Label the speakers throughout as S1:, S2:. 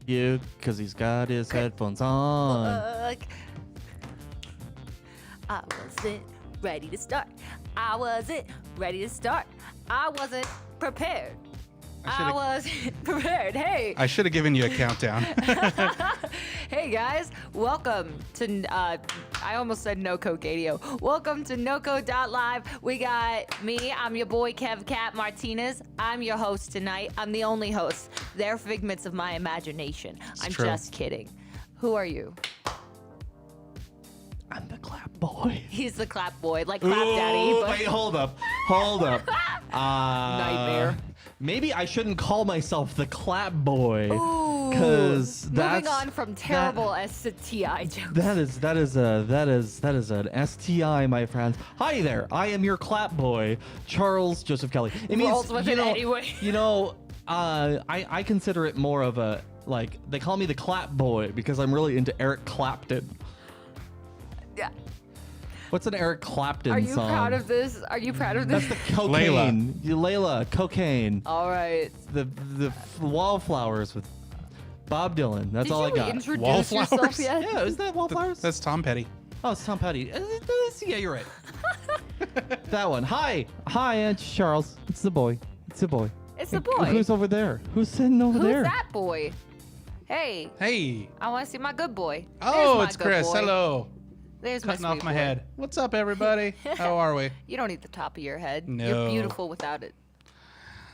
S1: you because he's got his headphones on.
S2: I wasn't ready to start. I wasn't ready to start. I wasn't prepared. I wasn't prepared. Hey.
S3: I should have given you a countdown.
S2: Hey guys, welcome to, I almost said NoCo Gadio. Welcome to NoCo.live. We got me, I'm your boy Kev Cat Martinez. I'm your host tonight. I'm the only host. They're figments of my imagination. I'm
S3: true.
S2: just kidding. Who are you?
S1: I'm the clap boy.
S2: He's the clap boy, like Clap Daddy. But
S1: Wait, hold up.
S2: Nightmare.
S1: Maybe I shouldn't call myself the clap boy.
S2: Ooh,
S1: Because that's
S2: moving on from terrible STI jokes.
S1: that is an STI, my friends. Hi there, I am your clap boy, Charles Joseph Kelly. It
S2: Rolls with it anyway.
S1: I consider it more of a, like, they call me the clap boy because I'm really into Eric Clapton.
S2: Yeah.
S1: What's an Eric Clapton
S2: Are you
S1: song?
S2: proud of this? Are you proud of this?
S1: That's the cocaine. Layla, cocaine.
S2: All right.
S1: The wallflowers with Bob Dylan. That's all I got.
S2: Did you introduce
S3: Wallflowers?
S2: yourself yet?
S1: Yeah, is that wallflowers?
S3: That's Tom Petty.
S1: Oh, it's Tom Petty. Yeah, you're right. That one. Hi, it's Charles. It's the boy.
S2: It's the boy.
S1: Who's over there? Who's sitting over there?
S2: Who's that boy? Hey,
S3: Hey.
S2: I want to see my good boy.
S3: Oh,
S2: There's my
S3: it's
S2: good
S3: Chris.
S2: boy.
S3: Hello.
S2: There's
S3: Cutting
S2: my
S3: off
S2: sweet
S3: my
S2: boy.
S3: head. What's up, everybody? How are we?
S2: You don't need the top of your head.
S3: No.
S2: You're beautiful without it.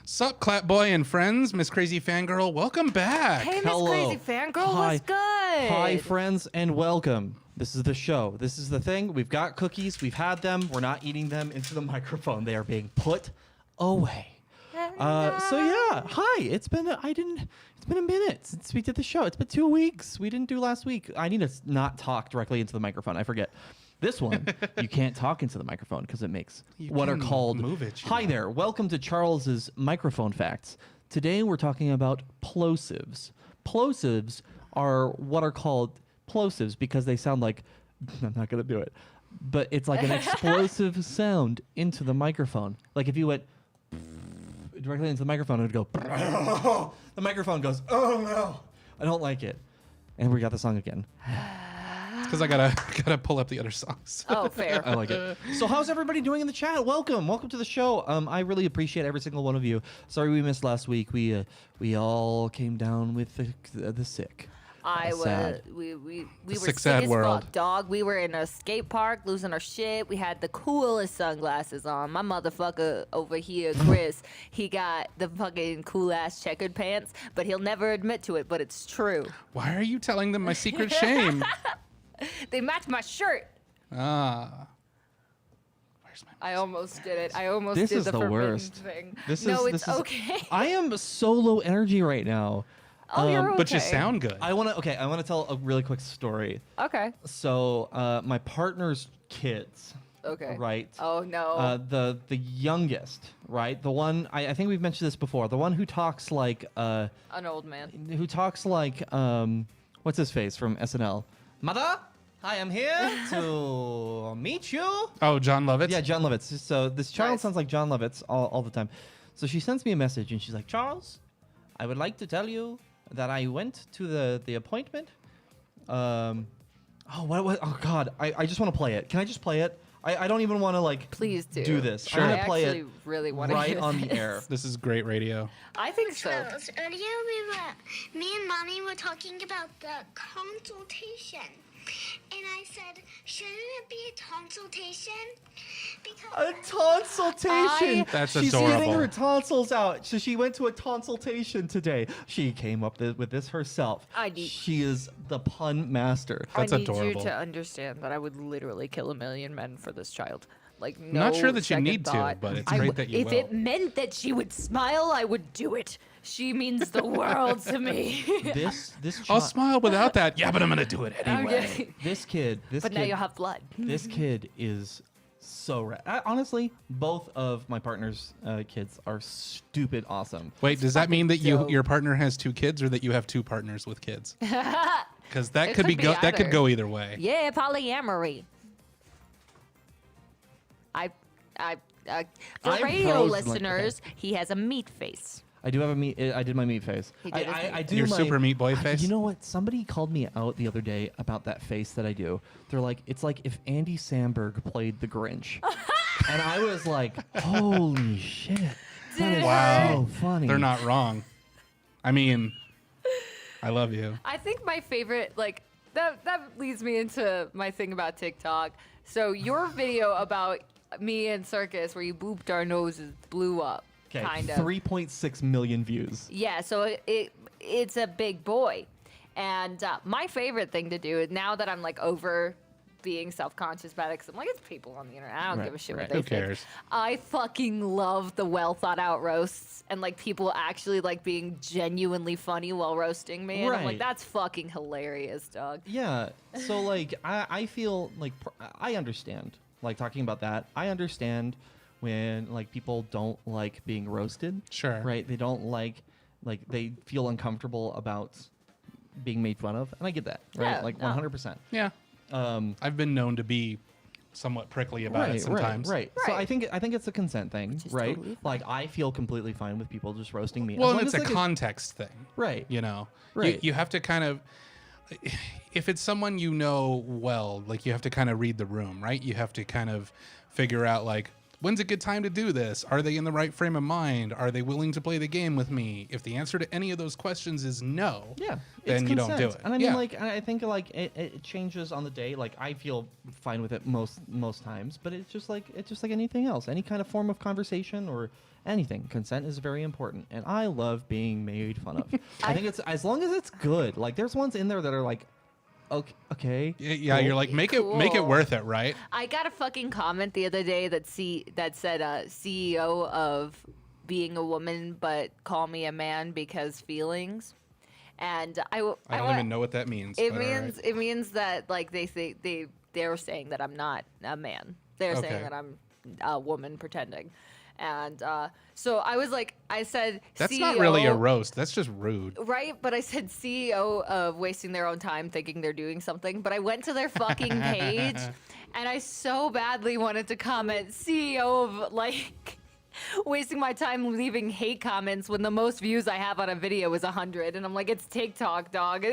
S3: Sup, clap boy and friends, Miss Crazy Fangirl. Welcome back.
S2: Hey, Miss
S1: Hello.
S2: Crazy Fangirl,
S1: Hi.
S2: what's good?
S1: Hi, friends, and welcome. This is the show. This is the thing. We've got cookies. We've had them. We're not eating them into the microphone. They are being put away. So yeah, hi. It's been a minute since we did the show. It's been 2 weeks. We didn't do last week. I need to not talk directly into the microphone. I forget. This one, you can't talk into the microphone because it makes what are
S3: can
S1: called.
S3: move it, you
S1: Hi
S3: know.
S1: there. Welcome to Charles's microphone facts. Today we're talking about plosives. Plosives are what are called plosives because they sound like I'm not gonna do it, but it's like an explosive sound into the microphone. Like if you went directly into the microphone, it would go. The microphone goes, oh no, I don't like it. And we got the song again.
S3: Because I gotta pull up the other songs.
S2: Oh, fair.
S1: I like it. So how's everybody doing in the chat? Welcome to the show. I really appreciate every single one of you. Sorry we missed last week. We all came down with the sick. Sad.
S2: We were
S3: sick,
S2: sick
S3: sad
S2: as
S3: world.
S2: fuck, dog. We were in a skate park losing our shit. We had the coolest sunglasses on. My motherfucker over here, Chris, he got the fucking cool ass checkered pants, but he'll never admit to it, but it's true.
S3: Why are you telling them my secret shame?
S2: They match my shirt.
S3: Ah. Where's my
S2: I almost did it. I almost
S1: This
S2: did
S1: is
S2: the
S1: the
S2: forbidden
S1: worst.
S2: thing.
S1: This
S2: It's
S1: is
S2: okay.
S1: I am so low energy right now.
S2: Oh, you're okay.
S3: But you sound good.
S1: I want to tell a really quick story.
S2: Okay.
S1: So my partner's kids,
S2: Okay.
S1: right?
S2: Oh no.
S1: The youngest, right? The one I think we've mentioned this before. The one who talks like
S2: An old man.
S1: what's his face from SNL? Mother, I am here to meet you.
S3: Oh, John Lovitz?
S1: Yeah, John Lovitz. So this child
S2: Nice.
S1: sounds like John Lovitz all the time. So she sends me a message and she's like, Charles, I would like to tell you that I went to the appointment. Oh God, I just want to play it. Can I just play it? I don't even want to like
S2: Please do.
S1: this.
S3: Sure.
S1: I'm
S2: I
S1: gonna play
S2: actually
S1: it
S2: really want to
S1: right
S2: hear
S1: on the
S2: this.
S1: air.
S3: This is great radio.
S2: I think so.
S4: Charles, earlier me and Mommy were talking about the consultation. And I said, shouldn't it be a consultation?
S1: A
S4: Because
S1: tonsultation.
S3: That's
S1: She's
S3: adorable.
S1: getting her tonsils out. So she went to a tonsultation today. She came up with this herself. She is the pun master.
S3: That's
S2: I need
S3: adorable.
S2: you to understand that I would literally kill 1,000,000 men for this child. Like, no
S3: Not sure that you
S2: second
S3: need to,
S2: thought.
S3: but it's
S2: I
S3: great
S2: w-
S3: that you
S2: if
S3: will.
S2: it meant that she would smile, I would do it. She means the world to me.
S1: This
S3: I'll
S1: child,
S3: smile without that. Yeah, but I'm gonna do it anyway.
S2: Okay.
S1: this kid,
S2: But now you'll have blood.
S1: this kid is so rad. Honestly, both of my partner's kids are stupid awesome.
S3: Wait, does that mean that
S2: dope.
S3: your partner has 2 kids, or that you have 2 partners with kids? Because that
S2: It
S3: could be
S2: could be
S3: that could
S2: either.
S3: go either way.
S2: Yeah, polyamory. For
S1: I'm
S2: radio
S1: frozen like
S2: listeners, he has a meat face.
S1: I do have a meat. I did my meat face.
S2: He did his meat
S1: I do
S3: Your
S1: my,
S3: super meat boy face?
S1: You know what? Somebody called me out the other day about that face that I do. They're like, it's like if Andy Samberg played the Grinch. And I was like, holy shit. That is
S3: Wow.
S1: so funny.
S3: They're not wrong. I mean, I love you.
S2: I think my favorite, like, that leads me into my thing about TikTok. So your video about me and Circus where you booped our noses blew up.
S1: Okay,
S2: Kind of.
S1: 3.6 million views.
S2: Yeah, so it's a big boy. And my favorite thing to do is now that I'm like over being self-conscious about it, because I'm like, it's people on the internet. I don't
S1: Right,
S2: give a shit
S1: right.
S2: what they
S3: Who
S2: think.
S3: cares?
S2: I fucking love the well thought out roasts and like people actually like being genuinely funny while roasting me. And I'm like,
S1: Right.
S2: that's fucking hilarious, dog.
S1: Yeah. So like I feel like I understand like talking about that. I understand when like people don't like being roasted.
S3: Sure.
S1: Right? They don't like they feel uncomfortable about being made fun of. And I get that. Right?
S2: Yeah,
S1: Like
S2: no.
S1: 100%.
S3: Yeah. I've been known to be somewhat prickly about it sometimes.
S1: Right. So I
S2: Right.
S1: think it's a consent thing,
S2: is
S1: right?
S2: totally fine.
S1: Like I feel completely fine with people just roasting me.
S3: Well,
S1: as
S3: and
S1: long
S3: it's
S1: as
S3: a
S1: like
S3: context thing.
S1: Right.
S3: You know,
S1: Right.
S3: You have to kind of, if it's someone you know well, like you have to kind of read the room, right? You have to kind of figure out like, when's a good time to do this? Are they in the right frame of mind? Are they willing to play the game with me? If the answer to any of those questions is no,
S1: Yeah,
S3: then
S1: it's
S3: you don't do
S1: consent.
S3: it.
S1: And I mean,
S3: Yeah.
S1: like, I think like it changes on the day. Like, I feel fine with it most times, but it's just like anything else, any kind of form of conversation or anything. Consent is very important, and I love being made fun of. I think it's as long as it's good. Like, there's ones in there that are like, okay,
S3: Yeah,
S1: cool.
S3: you're like, make it
S2: Cool.
S3: worth it, right?
S2: I got a fucking comment the other day that said CEO of being a woman, but call me a man because feelings. And I
S3: I don't even know what that means.
S2: It
S3: but all
S2: means
S3: right.
S2: it means that like they're saying that I'm not a man. They're
S3: Okay.
S2: saying that I'm a woman pretending. And so I was like, I said,
S3: That's
S2: CEO,
S3: not really a roast. That's just rude.
S2: right? But I said CEO of wasting their own time thinking they're doing something. But I went to their fucking page, and I so badly wanted to comment CEO of like wasting my time leaving hate comments when the most views I have on a video is 100, and I'm like, it's TikTok, dog.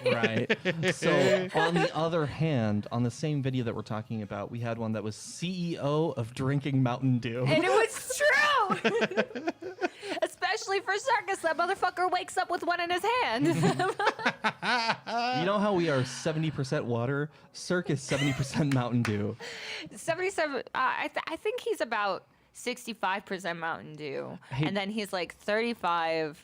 S1: Right. So on the other hand, on the same video that we're talking about, we had one that was CEO of drinking Mountain Dew.
S2: And it was true. Especially for Circus, that motherfucker wakes up with one in his hand.
S1: You know how we are 70% water? Circus 70% Mountain Dew.
S2: 77. I think he's about 65% Mountain Dew,
S1: Hey-
S2: and then he's like 35%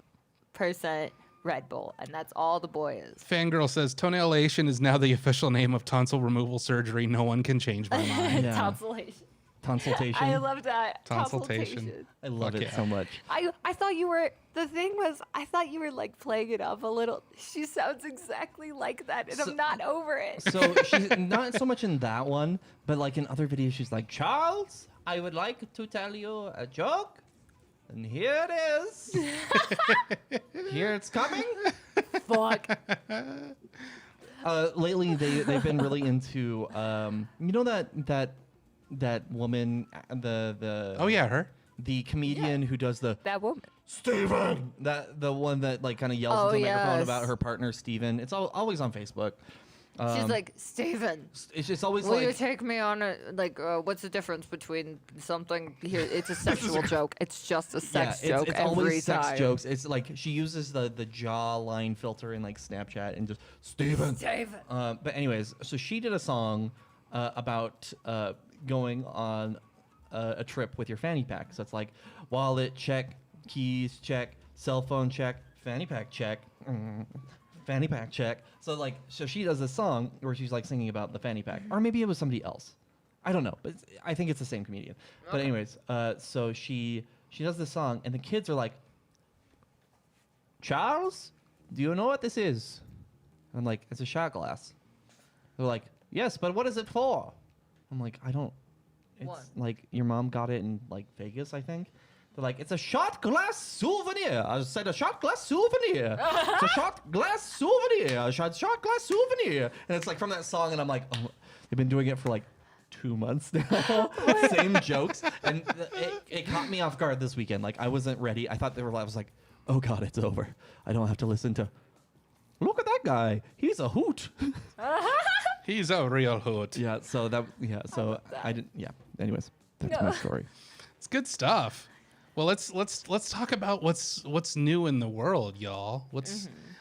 S2: Red Bull, and that's all the boy is.
S3: Fangirl says toneillation is now the official name of tonsil removal surgery. No one can change my mind.
S1: Yeah.
S2: Tonsilation.
S1: Consultation.
S2: I love that.
S3: Tonsiltation.
S1: I love
S3: Fuck
S1: it
S3: yeah.
S1: so much.
S2: I thought you were, the thing was, I thought you were like playing it up a little. She sounds exactly like that, and
S1: So-
S2: I'm not over it.
S1: So she's not so much in that one, but like in other videos, she's like, Charles, I would like to tell you a joke. And here it is. Here it's coming.
S2: Fuck.
S1: Lately, they've been really into, you know that woman, the
S3: Oh yeah, her.
S1: the comedian who does the
S2: That woman.
S1: Steven, the one that like kind of yells
S2: Oh,
S1: into a microphone
S2: yes.
S1: about her partner Steven. It's always on Facebook.
S2: She's like, Steven,
S1: It's just always
S2: will you
S1: like
S2: take me on a, like, what's the difference between something here? It's a sexual joke. It's just a sex joke
S1: it's
S2: every
S1: always
S2: time.
S1: sex jokes. It's like she uses the jawline filter in like Snapchat and just Steven.
S2: Steven.
S1: But anyways, so she did a song about going on a trip with your fanny pack. So it's like wallet check, keys check, cell phone check, fanny pack check, fanny pack check. So she does this song where she's like singing about the fanny pack, or maybe it was somebody else. I don't know, but I think it's the same comedian. But anyways, so she does this song, and the kids are like, Charles, do you know what this is? I'm like, it's a shot glass. They're like, yes, but what is it for? I'm like, I don't. It's
S2: What?
S1: like your mom got it in like Vegas, I think. They're like, it's a shot glass souvenir. I said a shot glass souvenir. It's a shot glass souvenir. A shot glass souvenir. And it's like from that song, and I'm like, oh, they've been doing it for like 2 months now. Same jokes, and it caught me off guard this weekend. Like I wasn't ready. I thought they were. I was like, oh God, it's over. I don't have to listen to, look at that guy. He's a hoot.
S3: He's a real hoot.
S1: Yeah. So I didn't. Yeah. Anyways, that's my story.
S3: It's good stuff. Well, let's talk about what's new in the world, y'all.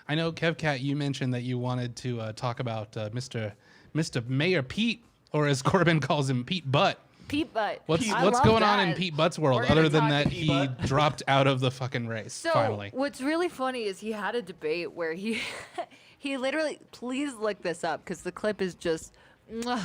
S3: I know, KevCat, you mentioned that you wanted to talk about Mr. Mayor Pete, or as Corbin calls him, Pete Butt.
S2: Pete Butt.
S3: What's
S2: I love
S3: going on
S2: that.
S3: in Pete Butt's world,
S2: We're gonna
S3: other than
S2: talk
S3: that
S2: to
S3: he dropped out of the fucking race
S2: So
S3: finally?
S2: what's really funny is he had a debate where he literally, please look this up because the clip is just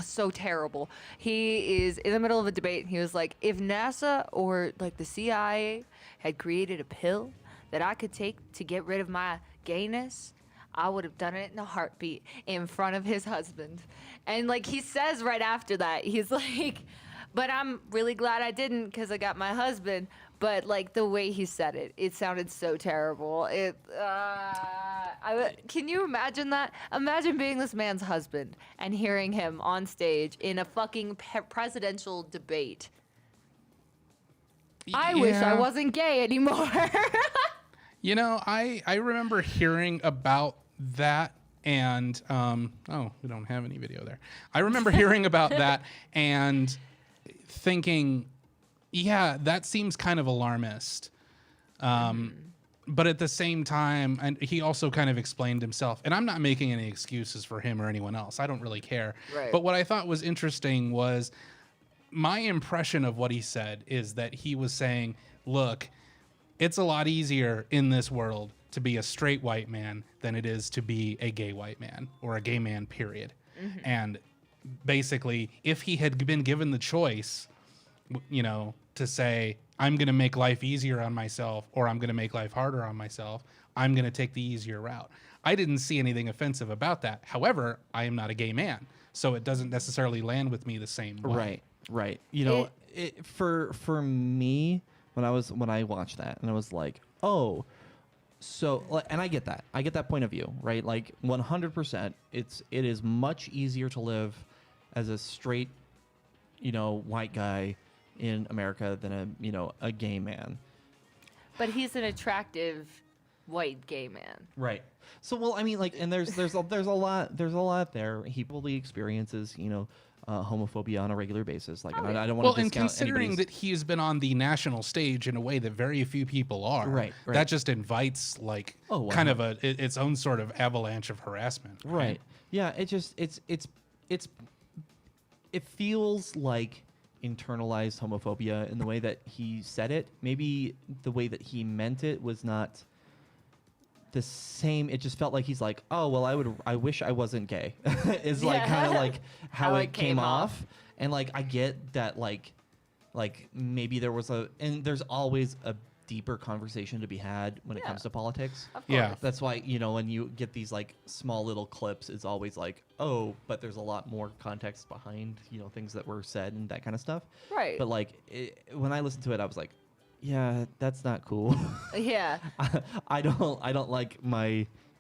S2: so terrible. He is in the middle of a debate. He was like, if NASA or like the CIA had created a pill that I could take to get rid of my gayness, I would have done it in a heartbeat in front of his husband. And like he says right after that, he's like, but I'm really glad I didn't because I got my husband. But like the way he said it, it sounded so terrible. Can you imagine that? Imagine being this man's husband and hearing him on stage in a fucking presidential debate. I wish I wasn't gay anymore.
S3: You know, I remember hearing about that, and we don't have any video there. I remember hearing about that and thinking, yeah, that seems kind of alarmist. But at the same time, and he also kind of explained himself, and I'm not making any excuses for him or anyone else. I don't really care.
S2: Right.
S3: But what I thought was interesting was my impression of what he said is that he was saying, look, it's a lot easier in this world to be a straight white man than it is to be a gay white man or a gay man, period. And basically, if he had been given the choice, you know, to say, I'm going to make life easier on myself or I'm going to make life harder on myself, I'm going to take the easier route. I didn't see anything offensive about that. However, I am not a gay man, so it doesn't necessarily land with me the same way.
S1: Right. You know, for me, when I watched that and I was like, oh, so, and I get that. I get that point of view, right? Like 100%, it is much easier to live as a straight, you know, white guy in America than a gay man.
S2: But he's an attractive white gay man.
S1: Right. So, well, I mean, like, and there's a lot there. He probably experiences, homophobia on a regular basis. Like, I don't want to discount
S3: and considering
S1: anybody's...
S3: that he's been on the national stage in a way that very few people are,
S1: right.
S3: That just invites like kind of its own sort of avalanche of harassment.
S1: Right. Yeah. It feels like internalized homophobia in the way that he said it. Maybe the way that he meant it was not the same. It just felt like he's like, oh, well, I wish I wasn't gay is like kind of like how it came off. And like, I get that like maybe there was and there's always a deeper conversation to be had when it comes to politics.
S2: Of course.
S3: Yeah.
S1: That's why, when you get these like small little clips, it's always like, oh, but there's a lot more context behind, things that were said and that kind of stuff.
S2: Right.
S1: But like when I listened to it, I was like, yeah, that's not cool.
S2: Yeah.
S1: I don't like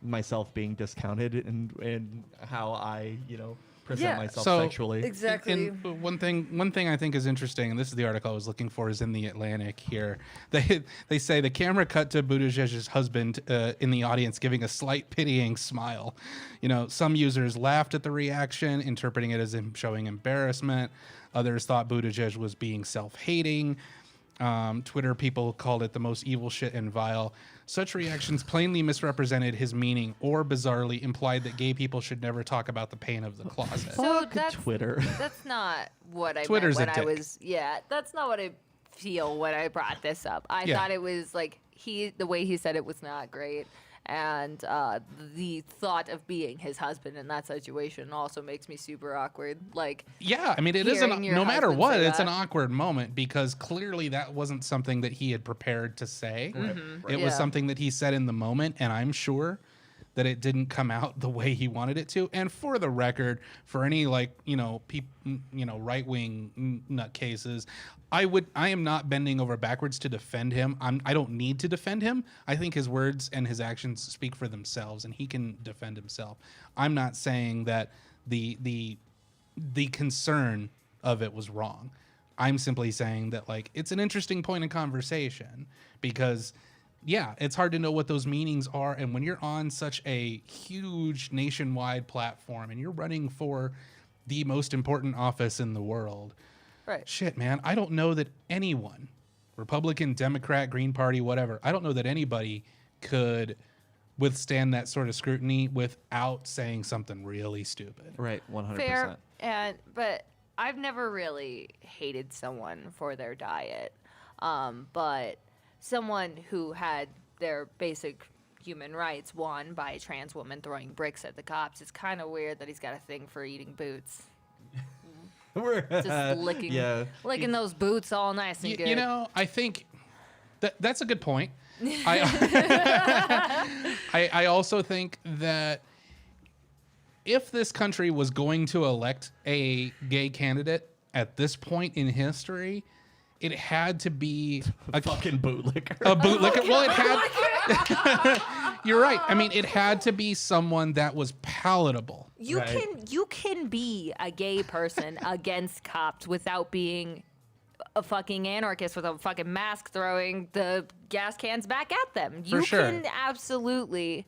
S1: myself being discounted and how I, present myself sexually.
S2: Exactly.
S3: And one thing I think is interesting, and this is the article I was looking for, is in the Atlantic here. They say the camera cut to Buttigieg's husband in the audience giving a slight pitying smile. Some users laughed at the reaction, interpreting it as him showing embarrassment. Others thought Buttigieg was being self-hating. Twitter people called it the most evil shit and vile. Such reactions plainly misrepresented his meaning or bizarrely implied that gay people should never talk about the pain of the closet.
S2: So
S1: that's Twitter.
S2: That's not what I
S3: Twitter's
S2: meant
S3: a
S2: when I
S3: dick.
S2: was. Yeah, that's not what I feel when I brought this up. I thought it was like the way he said it was not great. And the thought of being his husband in that situation also makes me super awkward. Like,
S3: yeah, I mean, it is
S2: hearing your
S3: no matter
S2: husband
S3: what,
S2: say
S3: it's an
S2: that.
S3: awkward moment because clearly that wasn't something that he had prepared to say. It was
S2: Yeah.
S3: something that he said in the moment, and I'm sure that it didn't come out the way he wanted it to. And for the record, for any right wing nutcases, I am not bending over backwards to defend him. I don't need to defend him. I think his words and his actions speak for themselves, and he can defend himself. I'm not saying that the concern of it was wrong. I'm simply saying that like it's an interesting point of conversation because yeah, it's hard to know what those meanings are. And when you're on such a huge nationwide platform and you're running for the most important office in the world,
S2: Right.
S3: shit, man, I don't know that anyone, Republican, Democrat, Green Party, whatever, I don't know that anybody could withstand that sort of scrutiny without saying something really stupid.
S1: Right, 100%.
S2: Fair, but I've never really hated someone for their diet. But someone who had their basic human rights won by a trans woman throwing bricks at the cops, it's kind of weird that he's got a thing for eating boots. Just licking those boots all nice and good.
S3: You know, I think that's a good point. I also think that if this country was going to elect a gay candidate at this point in history, it had to be
S1: a fucking bootlicker.
S3: A bootlicker. Well, it had. You're right. I mean, it had to be someone that was palatable.
S2: You can be a gay person against cops without being a fucking anarchist with a fucking mask throwing the gas cans back at them. You can absolutely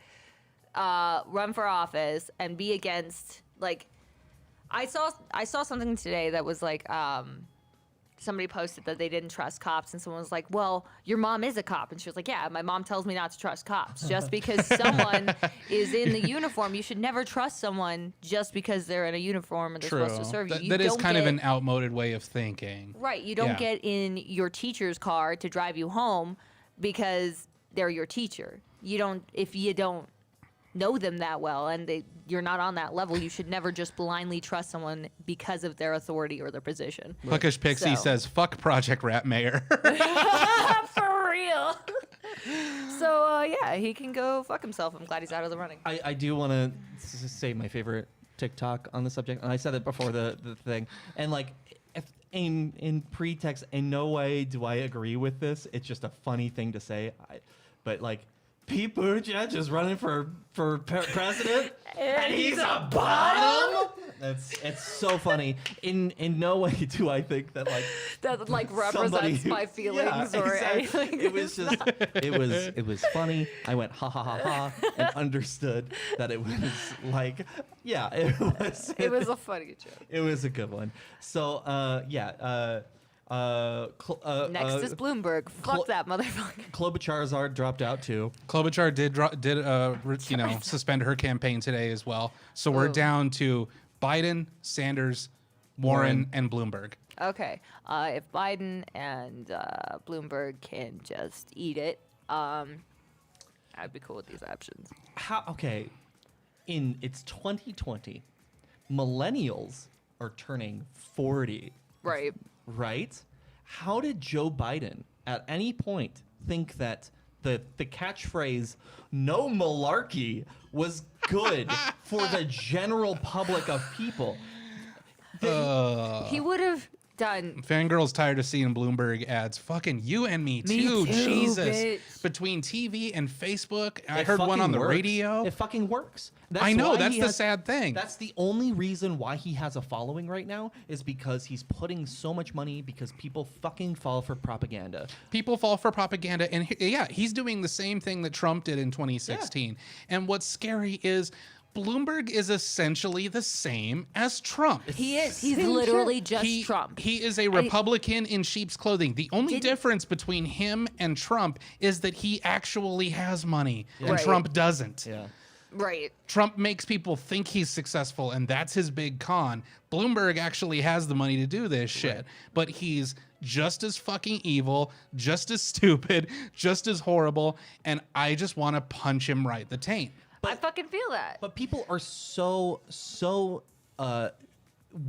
S2: run for office and be against, like, I saw something today that was like, somebody posted that they didn't trust cops, and someone was like, well, your mom is a cop. And she was like, yeah, my mom tells me not to trust cops. Just because someone is in the uniform, you should never trust someone just because they're in a uniform and they're supposed to serve you.
S3: That is kind of an outmoded way of thinking.
S2: Right. You don't get in your teacher's car to drive you home because they're your teacher. You don't, if you don't know them that well and you're not on that level, you should never just blindly trust someone because of their authority or their position.
S3: Puckish Pixie says, fuck Project Rat Mayor.
S2: For real. So, yeah, he can go fuck himself. I'm glad he's out of the running.
S1: I do want to say my favorite TikTok on the subject, and I said it before the thing, and like, if in pretext, in no way do I agree with this. It's just a funny thing to say, but like, Pete Buttigieg is running for president, and he's a bottom. It's so funny. In no way do I think that
S2: represents my feelings or anything.
S1: It was just it was funny. I went ha ha ha ha and understood that it was like it was
S2: a funny joke.
S1: It was a good one. So
S2: next is Bloomberg. Fuck that motherfucker.
S1: Klobuchar dropped out too.
S3: Klobuchar did suspend her campaign today as well. So we're down to Biden, Sanders, Warren, and Bloomberg.
S2: Okay. If Biden and Bloomberg can just eat it, I'd be cool with these options.
S1: Okay. It's 2020. Millennials are turning 40.
S2: Right.
S1: Right? How did Joe Biden at any point think that the catchphrase "no malarkey" was good for the general public of people?
S2: He would have done.
S3: Fangirl's tired of seeing Bloomberg ads. Fucking you and me too. Jesus.
S2: Bitch.
S3: Between TV and Facebook, I heard one on the radio.
S1: It fucking works.
S3: I know, that's the sad thing.
S1: That's the only reason why he has a following right now is because he's putting so much money because people fucking fall for propaganda.
S3: People fall for propaganda, and he's doing the same thing that Trump did in 2016. Yeah. And what's scary is Bloomberg is essentially the same as Trump.
S2: He is. He's literally just Trump.
S3: He is a Republican in sheep's clothing. The only difference between him and Trump is that he actually has money and Trump doesn't.
S1: Yeah.
S2: Right.
S3: Trump makes people think he's successful, and that's his big con. Bloomberg actually has the money to do this shit, but he's just as fucking evil, just as stupid, just as horrible, and I just want to punch him right the taint.
S2: I fucking feel that.
S1: But people are so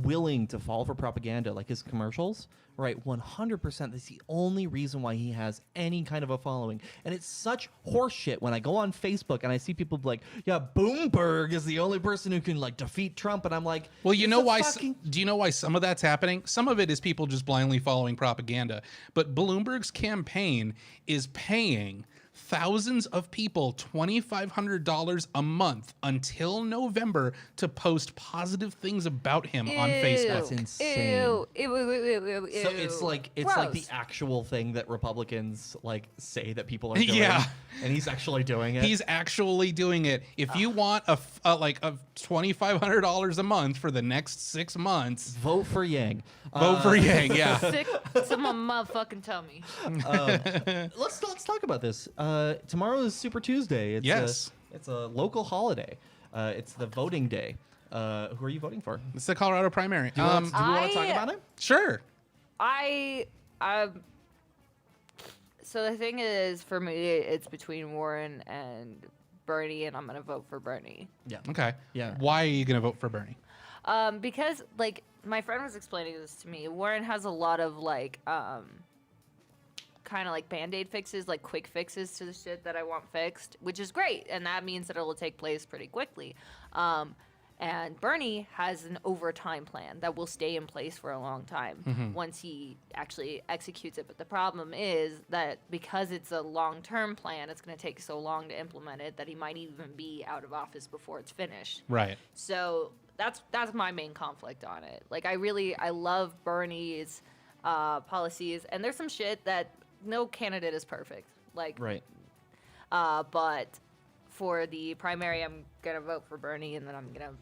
S1: willing to fall for propaganda, like his commercials, right? 100%. That's the only reason why he has any kind of a following. And it's such horseshit when I go on Facebook and I see people like, yeah, Bloomberg is the only person who can like defeat Trump. And I'm like,
S3: well, you know why? Do you know why some of that's happening? Some of it is people just blindly following propaganda. But Bloomberg's campaign is paying thousands of people $2,500 a month until November to post positive things about him on Facebook.
S1: That's insane.
S2: Ew. Ew.
S1: So it's like the
S2: Gross.
S1: actual thing that Republicans like say that people are doing.
S3: Yeah.
S1: And he's actually doing it.
S3: He's actually doing it. If you want a $2,500 a month for the next 6 months,
S1: vote for Yang.
S3: vote for Yang. Yeah.
S2: Sick to my motherfucking tummy.
S1: Let's talk about this. Tomorrow is Super Tuesday. It's
S3: Yes.
S1: it's a local holiday. It's the voting day. Who are you voting for?
S3: It's the Colorado primary.
S1: Do you want to talk about it?
S3: Sure.
S2: So the thing is, for me, it's between Warren and Bernie, and I'm gonna vote for Bernie.
S1: Yeah.
S3: Okay.
S1: Yeah.
S3: Why are you going to vote for Bernie?
S2: Because like my friend was explaining this to me. Warren has a lot of like kind of like band-aid fixes, like quick fixes to the shit that I want fixed, which is great, and that means that it will take place pretty quickly. And Bernie has an overtime plan that will stay in place for a long time once he actually executes it. But the problem is that because it's a long-term plan, it's going to take so long to implement it that he might even be out of office before it's finished.
S3: Right.
S2: So that's my main conflict on it. Like I love Bernie's policies, and there's some shit that no candidate is perfect. Like
S1: Right.
S2: but for the primary, I'm gonna vote for Bernie, and then I'm gonna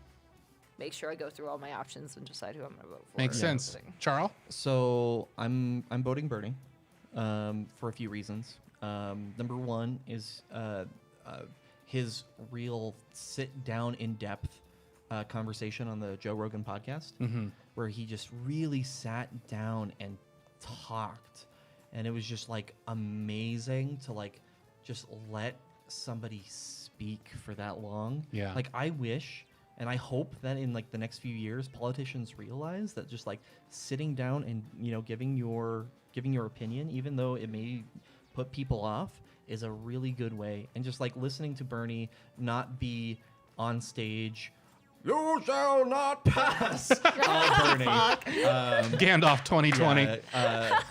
S2: make sure I go through all my options and decide who I'm gonna vote for.
S3: Makes
S2: and
S3: sense.
S2: everything.
S3: Charles?
S1: So I'm voting Bernie for a few reasons. Number one is his real sit down in depth conversation on the Joe Rogan podcast, where he just really sat down and talked, and it was just like amazing to like just let somebody speak for that long.
S3: Yeah.
S1: Like I wish and I hope that in like the next few years politicians realize that just like sitting down and giving your opinion, even though it may put people off, is a really good way. And just like listening to Bernie not be on stage, you shall not pass. Bernie.
S3: Gandalf 2020.
S1: Yeah,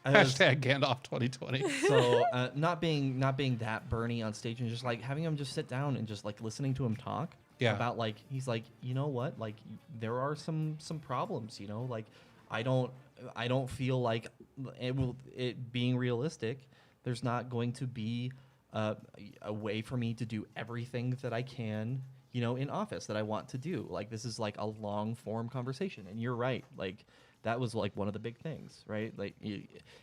S3: Hashtag Gandalf 2020.
S1: so not being that Bernie on stage and just like having him just sit down and just like listening to him talk about like he's like, you know what, like there are some problems, like I don't feel like it being realistic, there's not going to be a way for me to do everything that I can in office that I want to do. Like this is like a long form conversation, and you're right, like that was like one of the big things, right? Like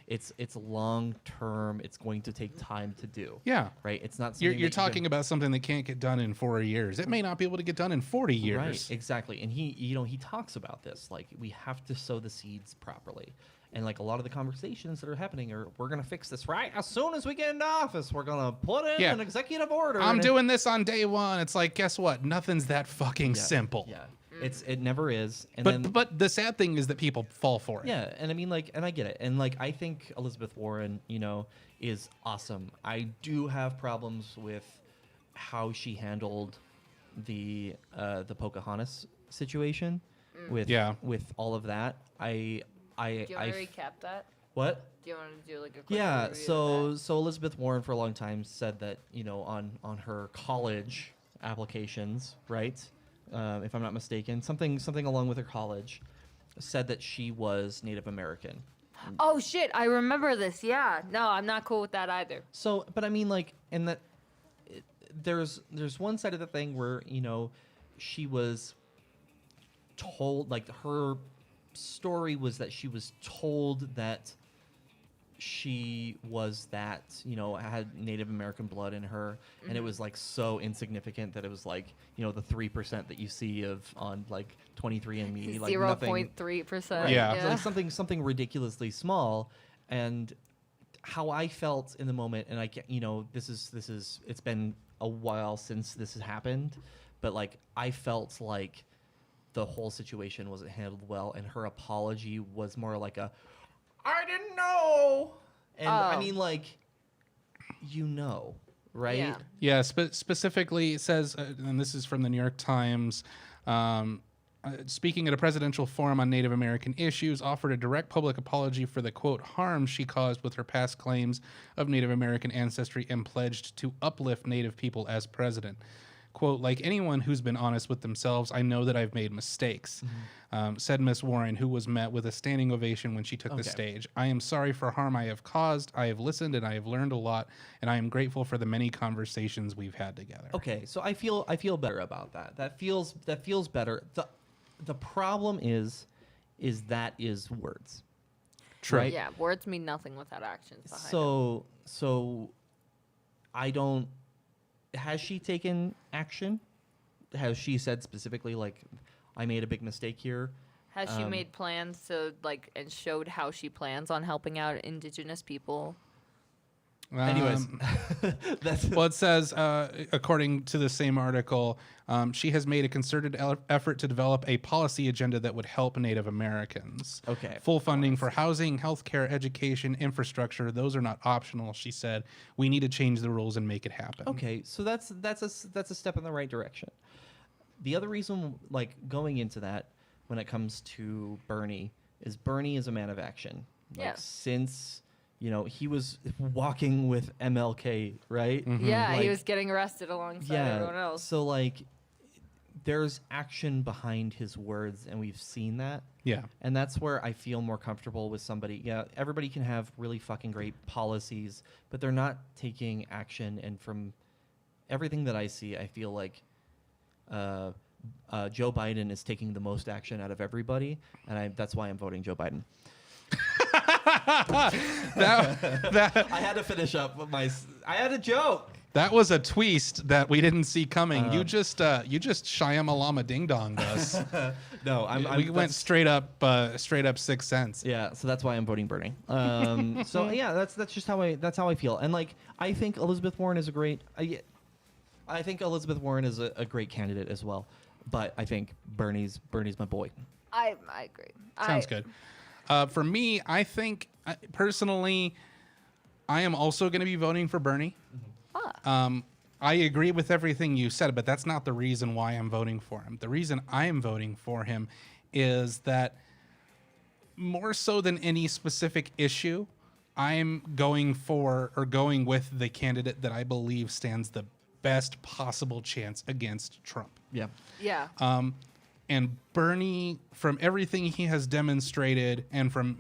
S1: it's long term. It's going to take time to do.
S3: Yeah.
S1: Right. It's not.
S3: You're talking about something that can't get done in 4 years. It may not be able to get done in 40 years.
S1: Right. Exactly. And he talks about this. Like we have to sow the seeds properly. And like a lot of the conversations that are happening are, we're gonna fix this right as soon as we get into office. We're gonna put in an executive order.
S3: I'm doing this on day one. It's like, guess what? Nothing's that fucking simple.
S1: Yeah. It never is. And
S3: but the sad thing is that people fall for it.
S1: Yeah, and I mean, like, and I get it, and like, I think Elizabeth Warren, is awesome. I do have problems with how she handled the Pocahontas situation with all of that.
S2: Do you want to recap that?
S1: What?
S2: Do you want to do like a quick
S1: Yeah,
S2: review of
S1: so Elizabeth Warren for a long time said that on her college applications, right? If I'm not mistaken, something along with her college, said that she was Native American.
S2: that? Oh shit! I remember this. Yeah. No, I'm not cool with that either.
S1: So, but I mean, like, and that there's one side of the thing where she was told, like, her story was that she was told that she was that had Native American blood in her, and it was like so insignificant that it was like the 3% that you see on like 23andMe, like
S2: 0.3%.
S3: Yeah.
S1: It's like something ridiculously small. And how I felt in the moment, and I can't, this is it's been a while since this has happened, but like I felt like the whole situation wasn't handled well, and her apology was more like I didn't know. And I mean, like, right?
S2: Yeah.
S3: Yeah, specifically it says, and this is from the New York Times, speaking at a presidential forum on Native American issues, offered a direct public apology for the, quote, harm she caused with her past claims of Native American ancestry and pledged to uplift Native people as president. Quote, like anyone who's been honest with themselves, I know that I've made mistakes, said Miss Warren, who was met with a standing ovation when she took the stage. I am sorry for harm I have caused. I have listened and I have learned a lot, and I am grateful for the many conversations we've had together.
S1: Okay, so I feel better about that. That feels better. The problem is words.
S3: True.
S1: Right?
S2: Yeah, words mean nothing without actions behind them.
S1: So I don't. Has she taken action? Has she said specifically, like, I made a big mistake here?
S2: Has she made plans to, like, and showed how she plans on helping out Indigenous people?
S1: Anyways, that's
S3: Well, it says, according to the same article, she has made a concerted effort to develop a policy agenda that would help Native Americans.
S1: Okay.
S3: Full funding for housing, healthcare, education, infrastructure. Those are not optional, she said. We need to change the rules and make it happen.
S1: okay. So that's a step in the right direction. The other reason, like, going into that, when it comes to Bernie is a man of action. Like,
S2: Yeah.
S1: since he was walking with MLK, right?
S2: Yeah,
S1: Like,
S2: he was getting arrested alongside everyone else.
S1: So, like, there's action behind his words, and we've seen that.
S3: Yeah.
S1: And that's where I feel more comfortable with somebody. Yeah, everybody can have really fucking great policies, but they're not taking action. And from everything that I see, I feel like Joe Biden is taking the most action out of everybody, and that's why I'm voting Joe Biden.
S3: That
S1: I had to finish up with I had a joke.
S3: that was a twist that we didn't see coming. You just Shyamalama ding donged us.
S1: No,
S3: We went straight up 6 cents.
S1: Yeah, so that's why I'm voting Bernie. So yeah, that's just how I feel. And, like, I think Elizabeth Warren is a great. I think Elizabeth Warren is a great candidate as well. But I think Bernie's my boy.
S2: I agree.
S3: Sounds good. For me, I think personally, I am also going to be voting for Bernie. I agree with everything you said, but that's not the reason why I'm voting for him. The reason I am voting for him is that more so than any specific issue, I'm going with the candidate that I believe stands the best possible chance against Trump.
S1: Yeah.
S2: Yeah.
S3: And Bernie, from everything he has demonstrated and from,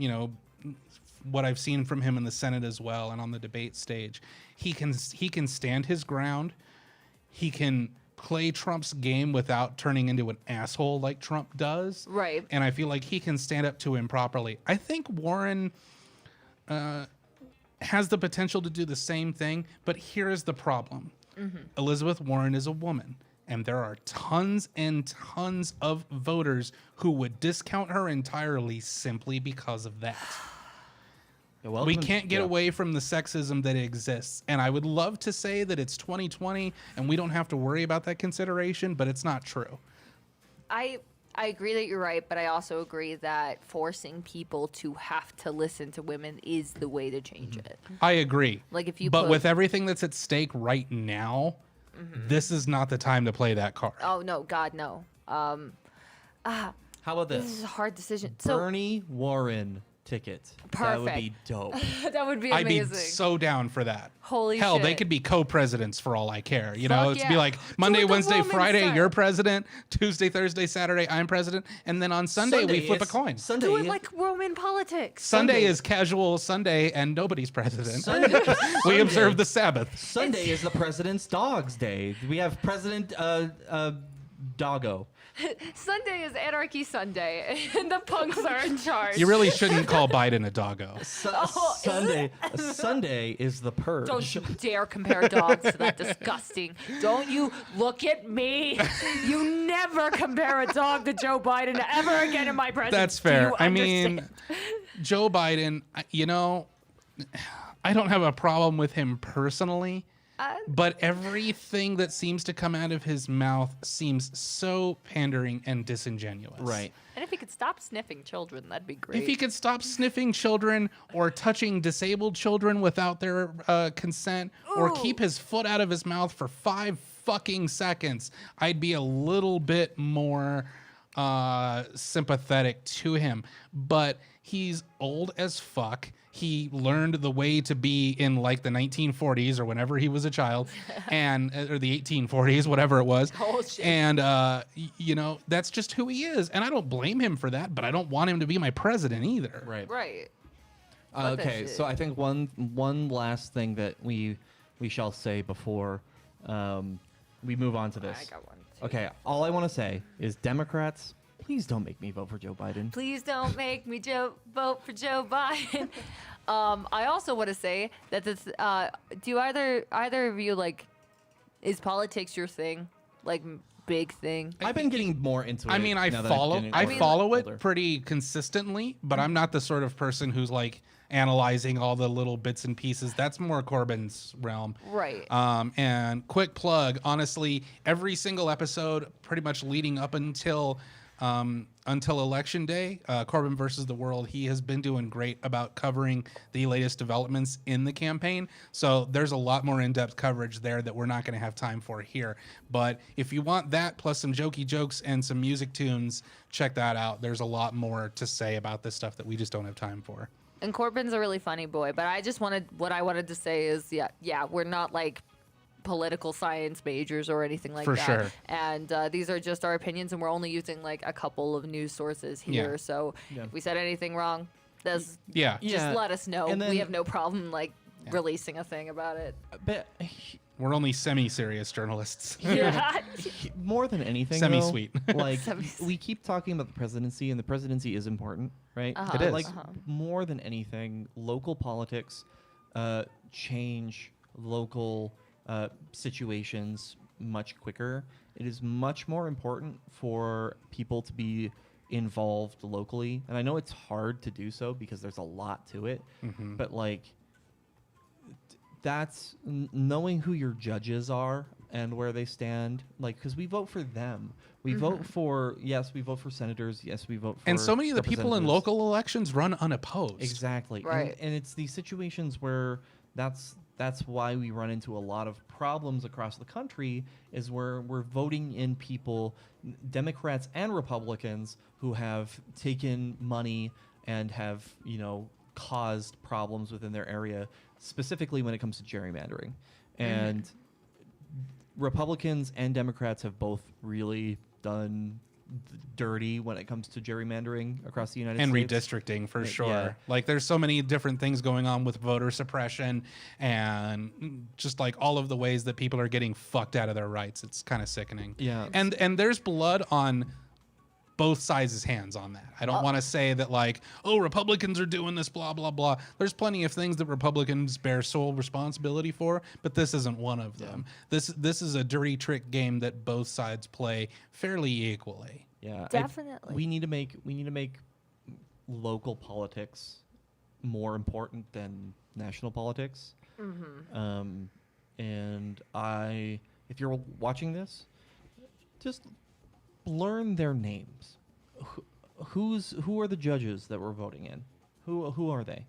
S3: what I've seen from him in the Senate as well and on the debate stage, he can stand his ground. He can play Trump's game without turning into an asshole like Trump does.
S2: Right.
S3: And I feel like he can stand up to him properly. I think Warren has the potential to do the same thing, but here is the problem. Elizabeth Warren is a woman. And there are tons and tons of voters who would discount her entirely simply because of that.
S1: Yeah, well,
S3: We can't get away from the sexism that exists. And I would love to say that it's 2020 and we don't have to worry about that consideration, but it's not true.
S2: I agree that you're right, but I also agree that forcing people to have to listen to women is the way to change it.
S3: I agree.
S2: Like, if you
S3: But
S2: put-
S3: with everything that's at stake right now, this is not the time to play that card.
S2: Oh no, God no.
S1: How about
S2: This
S1: this?
S2: is a hard decision. So
S1: Bernie Warren ticket. That would be dope.
S2: that would be
S3: I'd be
S2: amazing.
S3: so down for that.
S2: Holy
S3: Hell, they
S2: shit.
S3: could be co-presidents for all I care. You
S2: Fuck
S3: know, it's be
S2: yeah.
S3: like
S2: Do
S3: Monday,
S2: it the
S3: Wednesday,
S2: Roman
S3: Friday,
S2: style.
S3: you're president. Tuesday, Thursday, Saturday, I'm president. And then on Sunday we flip a
S1: is-
S3: coin.
S1: Sunday,
S2: Do it like Roman politics.
S3: Sunday is casual Sunday and nobody's president.
S1: Sunday,
S3: We observe the Sabbath.
S1: Sunday is the President's Dog's Day. We have President Doggo.
S2: Sunday is Anarchy Sunday, and the punks are in charge.
S3: You really shouldn't call Biden a doggo.
S1: Sunday is the purge.
S2: Don't you dare compare dogs to that disgusting. Don't you look at me. You never compare a dog to Joe Biden ever again in my presence.
S3: That's
S2: Do
S3: fair.
S2: you
S3: I mean,
S2: understand?
S3: Joe Biden, I don't have a problem with him personally, but everything that seems to come out of his mouth seems so pandering and disingenuous.
S1: Right.
S2: And if he could stop sniffing children, that'd be great.
S3: If he could stop sniffing children or touching disabled children without their consent or keep his foot out of his mouth for 5 fucking seconds, I'd be a little bit more sympathetic to him, but he's old as fuck. He learned the way to be in like the 1940s or whenever he was a child, and or the 1840s, whatever it was.
S2: Oh, shit.
S3: And you know, that's just who he is, and I don't blame him for that. But I don't want him to be my president either.
S1: Right.
S2: Right. Fuck that
S1: Okay,
S2: shit.
S1: so I think one last thing that we shall say before we move on to this.
S2: I got one. Too.
S1: Okay, all I want to say is Democrats, please don't make me vote for Joe Biden.
S2: Please don't make me vote for Joe Biden. I also want to say that this. Do either of you like? Is politics your thing? Like big thing?
S1: I've been getting more into it.
S3: I mean, I
S1: now that
S3: follow
S1: getting
S3: I
S1: older.
S3: follow it
S1: Older.
S3: pretty consistently, but I'm not the sort of person who's like analyzing all the little bits and pieces. That's more Corbyn's realm.
S2: Right.
S3: And quick plug, honestly, every single episode pretty much leading up until election day, Corbyn versus the world, he has been doing great about covering the latest developments in the campaign. So there's a lot more in-depth coverage there that we're not going to have time for here. But if you want that plus some jokey jokes and some music tunes, check that out. There's a lot more to say about this stuff that we just don't have time for.
S2: And Corbyn's a really funny boy, but what I wanted to say is, yeah, we're not like political science majors or anything like
S3: For
S2: that.
S3: sure.
S2: And these are just our opinions, and we're only using like a couple of news sources here.
S3: Yeah.
S2: So
S1: Yeah.
S2: if we said anything wrong, just
S3: Yeah.
S1: Yeah.
S2: let us know.
S1: And then-
S2: We have no problem like releasing a thing about it.
S1: But
S3: We're only semi-serious journalists.
S2: Yeah.
S1: more than anything,
S3: Semi-sweet.
S1: though, like
S2: Semi-sweet.
S1: we keep talking about the presidency, and the presidency is important, right?
S2: Uh-huh.
S3: It
S1: But,
S3: is.
S1: like more than anything, local politics change local situations much quicker. It is much more important for people to be involved locally, and I know it's hard to do so because there's a lot to it. But like that's knowing who your judges are and where they stand, like, because we vote for them. We vote for, yes, we vote for senators. Yes, we vote for
S3: And so many of the people in
S1: representatives.
S3: local elections run unopposed.
S1: Exactly.
S2: Right.
S1: And it's these situations where that's why we run into a lot of problems across the country, is where we're voting in people, Democrats and Republicans, who have taken money and have, you know, caused problems within their area, specifically when it comes to gerrymandering. And Republicans and Democrats have both really done dirty when it comes to gerrymandering across the United
S3: And
S1: States.
S3: redistricting for
S1: Right,
S3: sure.
S1: yeah.
S3: Like there's so many different things going on with voter suppression and just like all of the ways that people are getting fucked out of their rights. It's kind of sickening.
S1: Yeah.
S3: And there's blood on both sides' hands on that. I don't want to say that like, oh, Republicans are doing this, blah, blah, blah. There's plenty of things that Republicans bear sole responsibility for, but this isn't one of them. This is a dirty trick game that both sides play fairly equally.
S1: Yeah,
S2: Definitely.
S1: we need to make local politics more important than national politics. And if you're watching this, just learn their names. Who are the judges that we're voting in? Who are they?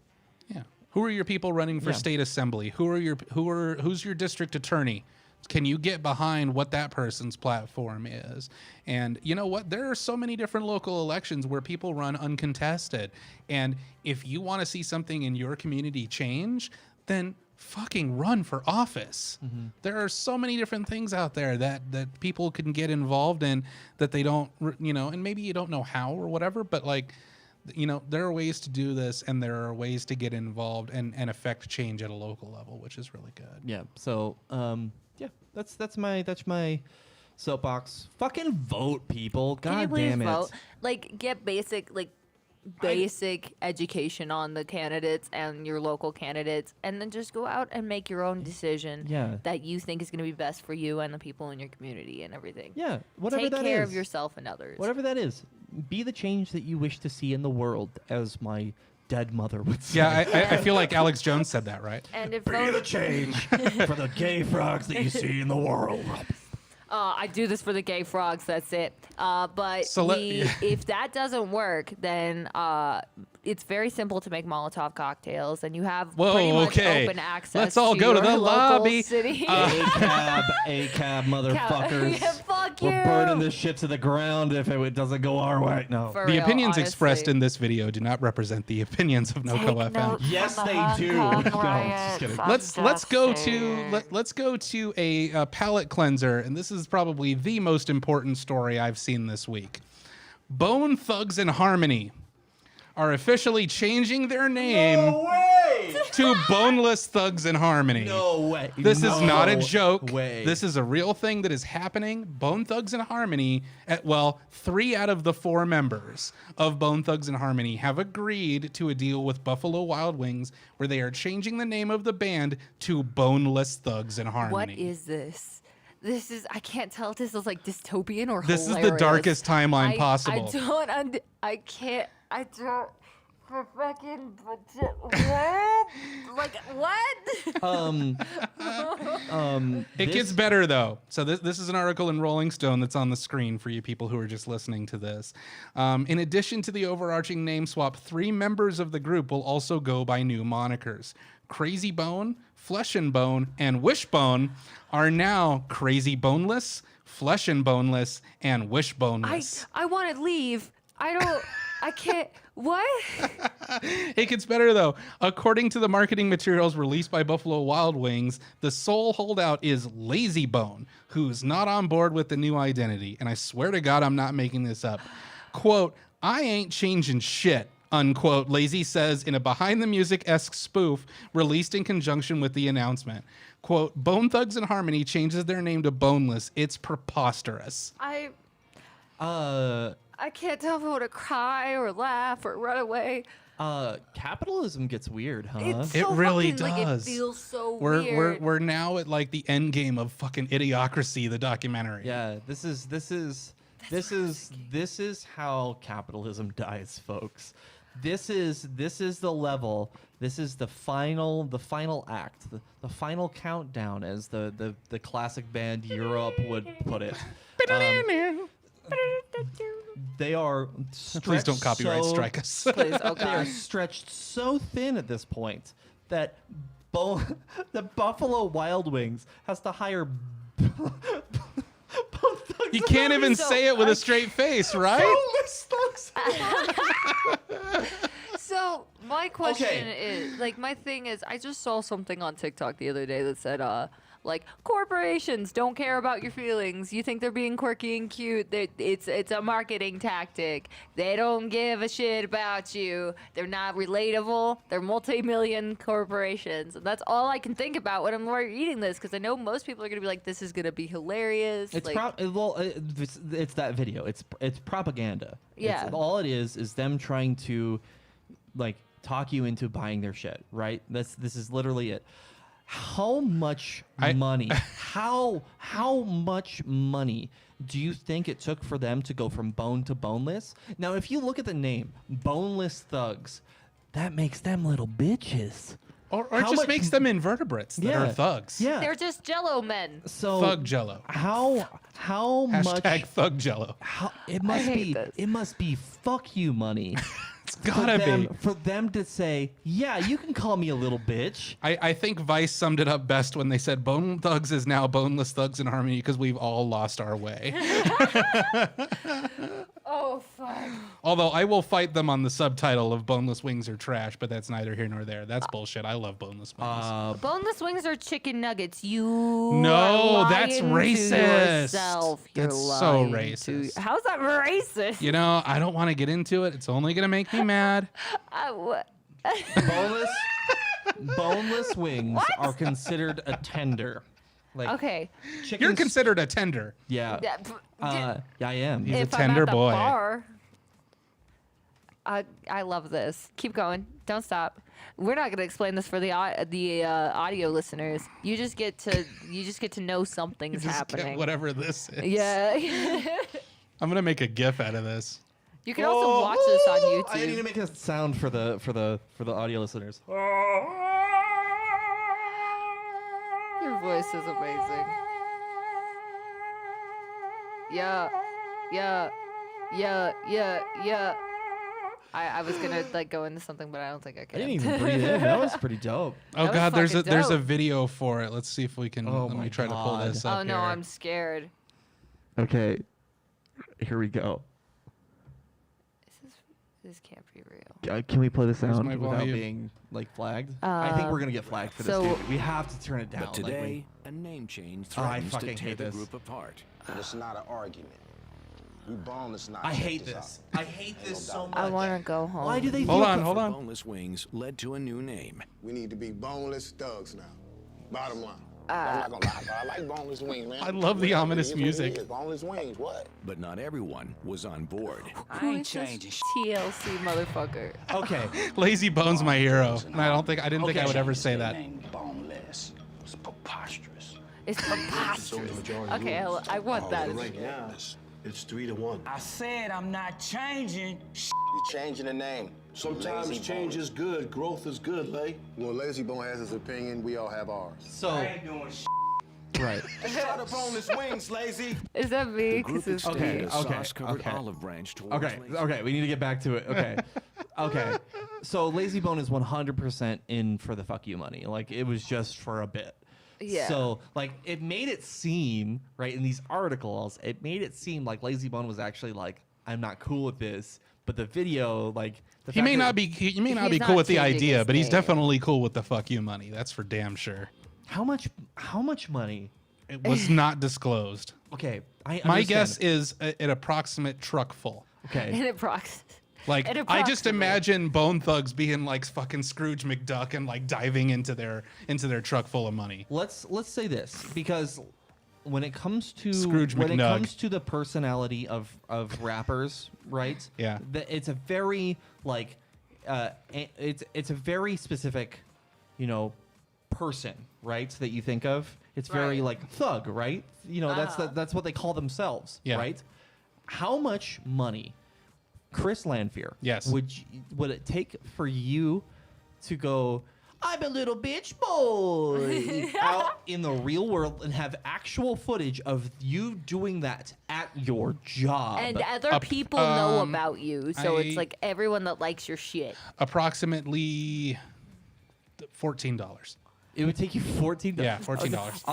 S3: Yeah. Who are your people running for
S1: Yeah.
S3: state assembly? Who's your district attorney? Can you get behind what that person's platform is? And you know what? There are so many different local elections where people run uncontested. And if you want to see something in your community change, then fucking run for office. There are so many different things out there that people can get involved in that they don't, and maybe you don't know how or whatever, but like, there are ways to do this, and there are ways to get involved and affect change at a local level, which is really good.
S1: Yeah. So yeah, that's my soapbox. Fucking vote, people.
S2: Can you
S1: God
S2: please
S1: damn it.
S2: vote? Like, get basic education on the candidates and your local candidates, and then just go out and make your own decision
S1: Yeah.
S2: that you think is going to be best for you and the people in your community and everything.
S1: Yeah. Whatever
S2: Take
S1: that
S2: care
S1: is.
S2: of yourself and others.
S1: Whatever that is. Be the change that you wish to see in the world, as my dead mother would say.
S3: Yeah, I feel like Alex Jones said that, right?
S2: And if
S1: Be the
S2: vote,
S1: change for the gay frogs that you see in the world.
S2: I do this for the gay frogs. That's it. But
S3: So
S2: if that doesn't work, then it's very simple to make Molotov cocktails, and you have
S3: Whoa,
S2: pretty much
S3: okay.
S2: open access.
S3: Let's all go to
S2: your
S3: the
S2: local
S3: lobby.
S2: City.
S1: A-cab, motherfuckers.
S2: Yeah, fuck
S1: We're
S2: you.
S1: burning this shit to the ground if it doesn't go our way. No.
S2: For
S3: The
S2: real,
S3: opinions
S2: honestly.
S3: expressed in this video do not represent the opinions of NoCo FM.
S1: Yes, they do. No, just kidding.
S3: Let's go to a palate cleanser, and this is probably the most important story I've seen this week. Bone Thugs and Harmony are officially changing their name to Boneless Thugs and Harmony.
S1: No way.
S3: This is not a
S1: No
S3: joke.
S1: way.
S3: This is a real thing that is happening. Bone Thugs and Harmony, 3 out of the 4 members of Bone Thugs and Harmony have agreed to a deal with Buffalo Wild Wings where they are changing the name of the band to Boneless Thugs and Harmony.
S2: What is this? This is, I can't tell if this is like dystopian or
S3: This
S2: hilarious.
S3: is the darkest timeline possible.
S2: I can't, I don't, for fucking, what? Like, what?
S3: It gets better though. So this is an article in Rolling Stone that's on the screen for you people who are just listening to this. In addition to the overarching name swap, 3 members of the group will also go by new monikers. Crazy Bone, Flesh and Bone, and Wishbone are now Crazy Boneless, Flesh and Boneless, and Wishboneless.
S2: I want to leave. I can't, what?
S3: It gets better though. According to the marketing materials released by Buffalo Wild Wings, the sole holdout is Lazy Bone, who's not on board with the new identity. And I swear to God, I'm not making this up. Quote, "I ain't changing shit," unquote, Lazy says in a behind the music-esque spoof released in conjunction with the announcement. Quote, "Bone Thugs and Harmony changes their name to Boneless. It's preposterous."
S2: I can't tell if I want to cry or laugh or run away.
S1: Capitalism gets weird, huh?
S2: It's
S3: It
S2: so
S3: really
S2: fucking, like,
S3: does.
S2: it feels so
S3: We're
S2: weird.
S3: now at like the end game of fucking Idiocracy, the documentary.
S1: Yeah, this is how capitalism dies, folks. This is the level. This is the final act, the final countdown, as the classic band Europe would put it. They are stretched
S3: Please don't copyright strike us.
S2: Please, oh
S1: They are
S2: God.
S1: stretched so thin at this point that the Buffalo Wild Wings has to hire.
S3: You can't even say it with a straight face, right?
S2: So my question is, like, my thing is, I just saw something on TikTok the other day that said, like, corporations don't care about your feelings. You think they're being quirky and cute. It's a marketing tactic. They don't give a shit about you. They're not relatable. They're multi-million corporations. And that's all I can think about when I'm reading this, because I know most people are going to be like, this is going to be hilarious.
S1: It's
S2: like,
S1: it's that video. It's propaganda.
S2: Yeah.
S1: All it is them trying to like talk you into buying their shit, right? This is literally it. How much money? How much money do you think it took for them to go from bone to boneless? Now, if you look at the name, Boneless Thugs, that makes them little bitches.
S3: Or
S1: How
S3: just
S1: much-
S3: makes them invertebrates that are thugs.
S1: Yeah.
S2: they're just Jello men.
S1: So
S3: Thug Jello.
S1: How much?
S3: Hashtag Thug Jello.
S1: It
S2: hate this.
S1: must be fuck you money.
S3: It's gotta be.
S1: For them to say, yeah, you can call me a little bitch.
S3: I think Vice summed it up best when they said Bone Thugs is now Boneless Thugs in Harmony because we've all lost our way.
S2: Oh, fuck.
S3: Although I will fight them on the subtitle of Boneless Wings are trash, but that's neither here nor there. That's bullshit. I love boneless wings.
S2: Boneless wings are chicken nuggets. You
S3: No,
S2: are
S3: that's
S2: lying
S3: racist.
S2: To yourself. You're
S3: That's so
S2: lying
S3: racist.
S2: How's that racist?
S3: You know, I don't want to get into it. It's only going to make me mad.
S1: Boneless wings are considered a tender. Like
S2: Okay.
S1: chicken.
S3: You're considered a tender.
S1: Yeah.
S2: Yeah,
S1: Yeah, I am.
S3: He's a
S2: if
S3: tender
S2: I'm at the
S3: boy.
S2: bar, I love this. Keep going. Don't stop. We're not gonna explain this for the audio listeners. You just get to know something's
S3: Just get
S2: happening.
S3: whatever this is.
S2: Yeah.
S3: I'm going to make a GIF out of this.
S2: You can also watch this on YouTube.
S1: I need to make a sound for the audio listeners.
S2: Your voice is amazing. Yeah. I was gonna like go into something, but I don't think I
S1: I
S2: can.
S1: didn't even breathe in. That was pretty dope.
S3: Oh
S2: That was
S3: God, there's a
S2: fucking dope.
S3: video for it. Let's see if we can.
S1: Oh
S3: let
S1: my
S3: me try to pull
S1: God.
S3: this up
S2: Oh no,
S3: here.
S2: I'm scared.
S1: Okay, here we go.
S2: This can't be real.
S1: Can we play the
S3: Where's
S1: sound
S3: my
S1: without
S3: volume?
S1: being like flagged? I think we're gonna get flagged for this.
S2: so-
S1: Dude. We have to turn it down.
S5: But today, a name change
S1: I
S5: threatens
S1: fucking
S5: to
S1: hate
S5: take a
S1: this.
S5: group apart.
S6: It's not an argument. We boneless not.
S1: I
S6: check
S1: hate
S6: this
S1: this.
S6: out.
S1: I hate this so much.
S2: I want to go home.
S1: Why do they?
S3: Hold
S1: feel
S3: on,
S1: co-
S3: hold on.
S5: Boneless wings led to a new name.
S6: We need to be boneless thugs now. Bottom line. I'm not gonna lie, bro. I like boneless wings, man.
S3: I love the
S6: Whatever
S3: ominous
S6: it is, what it
S3: music.
S6: is. Boneless wings, what?
S5: But not everyone was on board.
S2: Who is this TLC motherfucker?
S1: Okay.
S3: Lazy Bone's my hero. And I didn't think I would ever say that.
S6: Boneless. It's preposterous.
S2: It's preposterous. Okay, I want that.
S7: Right now, it's 3-1.
S8: I said I'm not changing.
S6: You're changing the name.
S7: Sometimes
S6: Lazy
S7: change
S6: Bone.
S7: is good. Growth is good, Lay.
S6: Well, Lazy Bone has his opinion. We all have ours.
S1: So
S8: I ain't doing
S1: right.
S7: Try the boneless wings, Lazy.
S2: Is that me?
S5: The group
S2: 'Cause it's
S5: extended
S1: Okay,
S5: a
S1: okay,
S5: sauce-covered
S1: okay.
S5: olive branch towards
S1: Okay.
S5: Lazy.
S1: Okay. We need to get back to it. Okay. Okay. So Lazy Bone is 100% in for the fuck you money. Like it was just for a bit.
S2: Yeah.
S1: So like it made it seem right in these articles. It made it seem like Lazy Bone was actually like, I'm not cool with this. But the video, like the
S3: He
S1: fact
S3: may
S1: that-
S3: not be cool
S2: He's
S3: with
S2: not
S3: the
S2: changing
S3: idea,
S2: his
S3: but he's
S2: name.
S3: definitely cool with the fuck you money. That's for damn sure.
S1: How much money?
S3: It was not disclosed.
S1: Okay.
S3: My guess
S1: understand.
S3: is an approximate truck full.
S1: Okay.
S2: And it prox.
S3: Like
S2: It
S3: I just
S2: approximately.
S3: imagine Bone Thugs being like fucking Scrooge McDuck and like diving into their truck full of money.
S1: Let's say this because when it comes to
S3: Scrooge
S1: when it
S3: McNug.
S1: comes to the personality of rappers, right?
S3: Yeah.
S1: It's a very like it's a very specific, person, right? That you think of. It's very
S2: Right.
S1: like thug, right? That's what they call themselves,
S3: Yeah.
S1: right? How much money, Chris Landfear,
S3: Yes.
S1: would it take for you to go, I'm a little bitch boy, out in the real world and have actual footage of you doing that at your job?
S2: And other people know about you, so it's
S3: I-
S2: like everyone that likes your shit.
S3: Approximately $14.
S1: It would take you $14.
S3: Yeah, $14.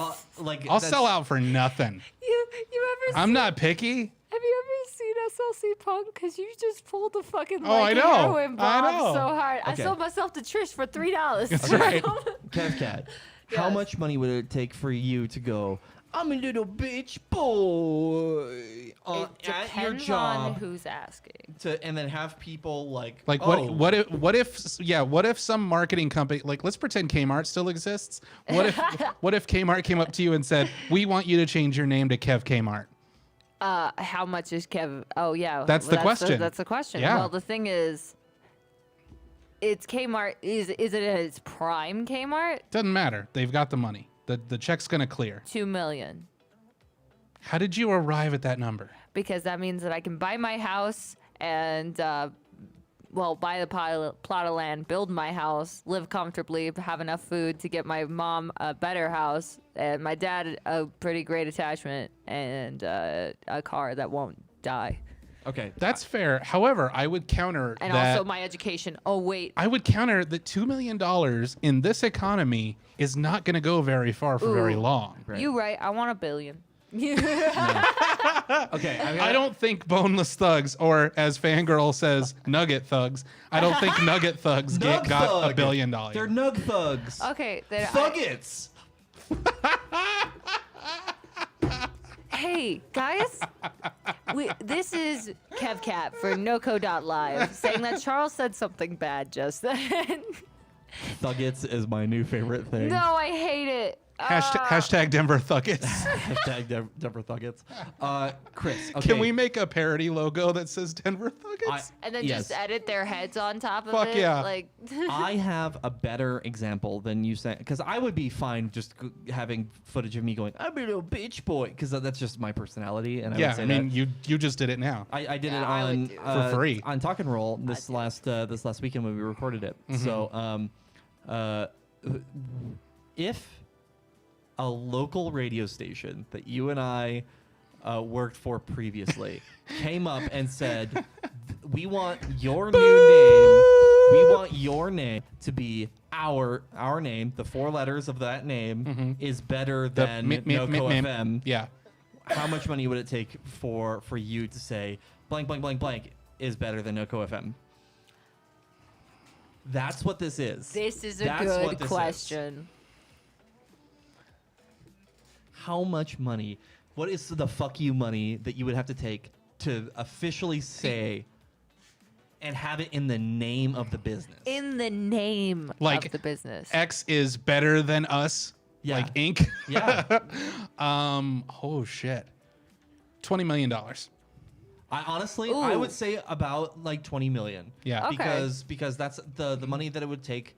S3: I'll sell out for nothing.
S2: You ever?
S3: I'm not picky.
S2: Have you ever seen SLC Punk? Because you just pulled the fucking
S3: Oh, I know.
S2: heroin
S3: I
S2: bomb
S3: know.
S2: so hard. I
S1: Okay.
S2: sold myself to Trish for $3.
S3: That's right.
S1: Kev Cat, how
S2: Yes.
S1: much money would it take for you to go, I'm a little bitch boy
S2: It
S1: at your
S2: depends on
S1: job,
S2: who's asking.
S1: and then have people like
S3: Like
S1: oh,
S3: what if some marketing company, like let's pretend Kmart still exists. What if Kmart came up to you and said, "We want you to change your name to Kev Kmart."
S2: How much is Kev? Oh yeah,
S3: That's the question.
S2: That's the question.
S3: Yeah.
S2: Well, the thing is, it's Kmart. Is it at its prime Kmart?
S3: Doesn't matter. They've got the money. The check's gonna clear.
S2: $2 million.
S3: How did you arrive at that number?
S2: Because that means that I can buy my house and, buy the plot of land, build my house, live comfortably, have enough food to get my mom a better house, and my dad a pretty great attachment, and a car that won't die.
S1: okay,
S3: That's fair. However, I would counter
S2: And
S3: that.
S2: also my education. Oh, wait.
S3: I would counter that $2 million in this economy is not going to go very far for very
S2: Ooh.
S3: long.
S1: Right.
S2: You right. I want $1 billion.
S1: okay.
S3: I don't think Boneless Thugs, or as Fangirl says, Nugget Thugs, I don't think Nugget Thugs got
S1: Thug.
S3: $1 billion.
S1: They're nug thugs.
S2: Okay. Then
S1: Thuggets.
S2: Hey, guys. This is Kev Cat for NoCo.live saying that Charles said something bad just then.
S1: Thuggets is my new favorite thing.
S2: No, I hate it.
S3: Hashtag Denver Thuggets.
S1: Hashtag Denver Thuggets. Chris, okay.
S3: Can we make a parody logo that says Denver Thuggets?
S2: And then
S1: yes.
S2: just edit their heads on top of
S3: Fuck
S2: it.
S3: yeah.
S2: Like,
S1: I have a better example than you saying, because I would be fine just having footage of me going, I'm a little bitch boy, because that's just my personality. And I
S3: Yeah,
S1: would say
S3: I mean,
S1: that.
S3: you just did it now.
S1: I did
S2: Yeah,
S1: it
S2: I would
S1: on
S2: do it.
S3: For free.
S1: on Talk and Roll this last weekend when we recorded it.
S3: Mm-hmm.
S1: So if a local radio station that you and I worked for previously came up and said, We want your new name. We want your name to be our name. The 4 letters of that name is better than NoCo FM.
S3: Yeah.
S1: How much money would it take for you to say blank blank blank blank is better than NoCo FM? That's what this is.
S2: This is a
S1: That's
S2: good
S1: what this
S2: question.
S1: is. How much money? What is the fuck you money that you would have to take to officially say and have it in the name of the business?
S2: In the name
S3: Like
S2: of the business.
S3: X is better than us.
S1: Yeah.
S3: Like Inc.
S1: Yeah.
S3: Oh shit. $20 million.
S1: I honestly,
S2: Ooh.
S1: I would say about like 20 million.
S3: Yeah.
S2: Okay.
S1: Because that's the money that it would take.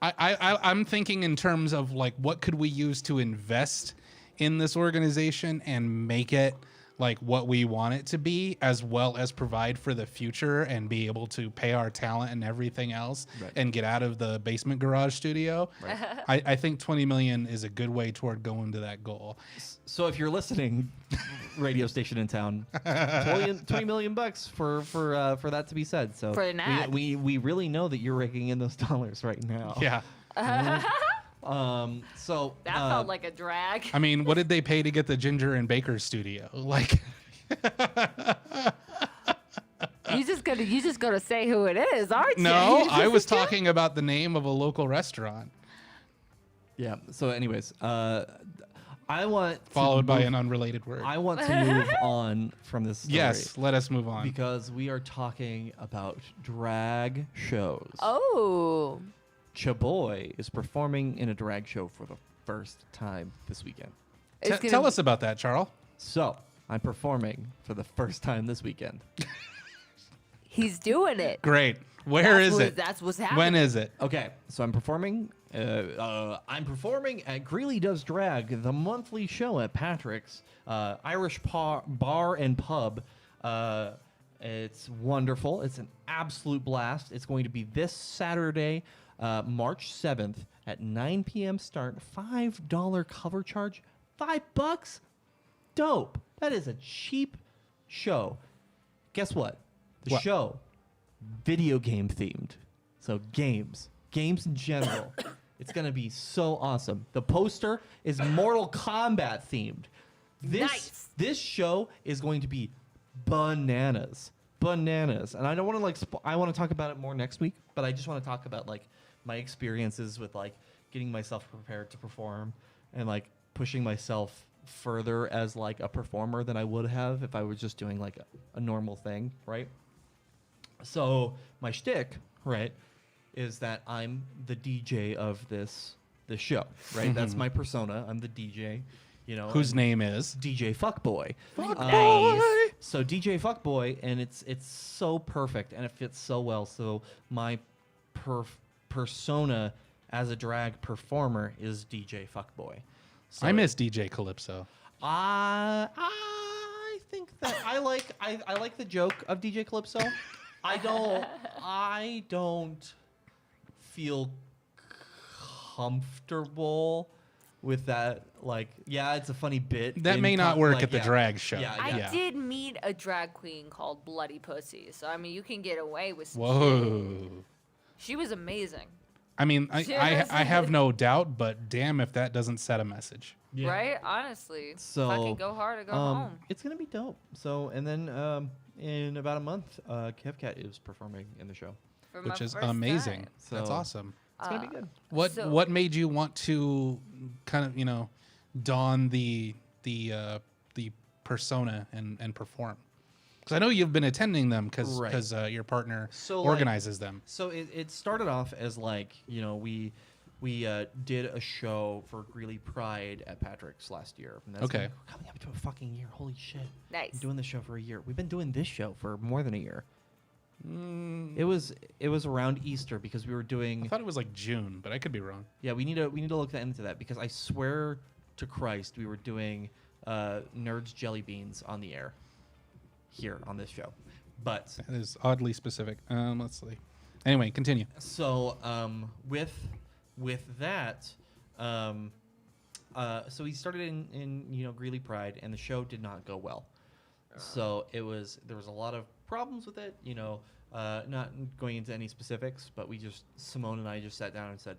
S3: I'm thinking in terms of like what could we use to invest in this organization and make it like what we want it to be, as well as provide for the future and be able to pay our talent and everything else and get out of the basement garage studio. I think 20 million is a good way toward going to that goal.
S1: So if you're listening, radio station in town, 20 million bucks for that to be said. So
S2: For an ad.
S1: we really know that you're raking in those dollars right now.
S3: Yeah.
S1: So
S2: That felt like a drag.
S3: I mean, what did they pay to get the Ginger and Baker studio? Like,
S2: You just gonna say who it is, aren't you?
S3: no, I was talking about the name of a local restaurant.
S1: yeah. So anyways, I want
S3: Followed by
S1: move,
S3: an unrelated word.
S1: I want to move on from this story.
S3: Yes, let us move on.
S1: Because we are talking about drag shows.
S2: Oh.
S1: Chaboy is performing in a drag show for the first time this weekend.
S3: Tell us about that, Charles.
S1: So, I'm performing for the first time this weekend.
S2: He's doing it.
S3: Great. Where is it?
S2: That's what's happening.
S3: When is it?
S1: Okay, so I'm performing at Greeley Does Drag, the monthly show at Patrick's Irish Bar and Pub. It's wonderful. It's an absolute blast. It's going to be this Saturday, March 7th at 9 p.m. start. $5 cover charge. $5? Dope. That is a cheap show. Guess what? The
S3: What?
S1: show, video game themed. So games in general. It's going to be so awesome. The poster is Mortal Kombat themed.
S2: Nice.
S1: This show is going to be bananas. Bananas. And I don't want to I want to talk about it more next week, but I just want to talk about like my experiences with like getting myself prepared to perform and like pushing myself further as like a performer than I would have if I was just doing like a normal thing, right? So my shtick, right, is that I'm the DJ of this show, right? That's my persona. I'm the DJ, you know.
S3: Whose name is?
S1: DJ Fuckboy.
S2: Nice.
S1: So DJ Fuckboy, and it's so perfect and it fits so well. So my persona as a drag performer is DJ Fuckboy. So
S3: I miss DJ Calypso.
S1: I think that I like the joke of DJ Calypso. I don't feel comfortable with that. Like, yeah, it's a funny bit.
S3: That may not work at the drag show.
S1: Yeah,
S2: I did meet a drag queen called Bloody Pussy, so I mean, you can get away with some
S3: Whoa.
S2: shit. She was amazing.
S3: I mean, I have no doubt, but damn if that doesn't set a message.
S1: Yeah.
S2: Right? Honestly.
S1: So
S2: fucking go hard or go home.
S1: It's gonna be dope. So and then in about a month, KevCat is performing in the show.
S2: For my
S3: Which is
S2: first
S3: amazing.
S2: time.
S3: That's
S1: So-
S3: awesome.
S1: It's gonna be good.
S3: What made you want to kind of, don the persona and perform? Because I know you've been attending them because
S1: Right.
S3: your partner
S1: So,
S3: organizes them.
S1: So it started off as like, we did a show for Greeley Pride at Patrick's last year. And that's
S3: Okay.
S1: coming up to a fucking year. Holy shit.
S2: Nice.
S1: Been doing this show for a year. We've been doing this show for more than a year. It was around Easter because we were doing.
S3: I thought it was like June, but I could be wrong.
S1: Yeah, we need to look into that because I swear to Christ we were doing Nerds Jelly Beans on the air here on this show. But
S3: That is oddly specific. Let's see. Anyway, continue.
S1: so with that, so we started in Greeley Pride and the show did not go well. So there was a lot of problems with it, not going into any specifics, but Simone and I just sat down and said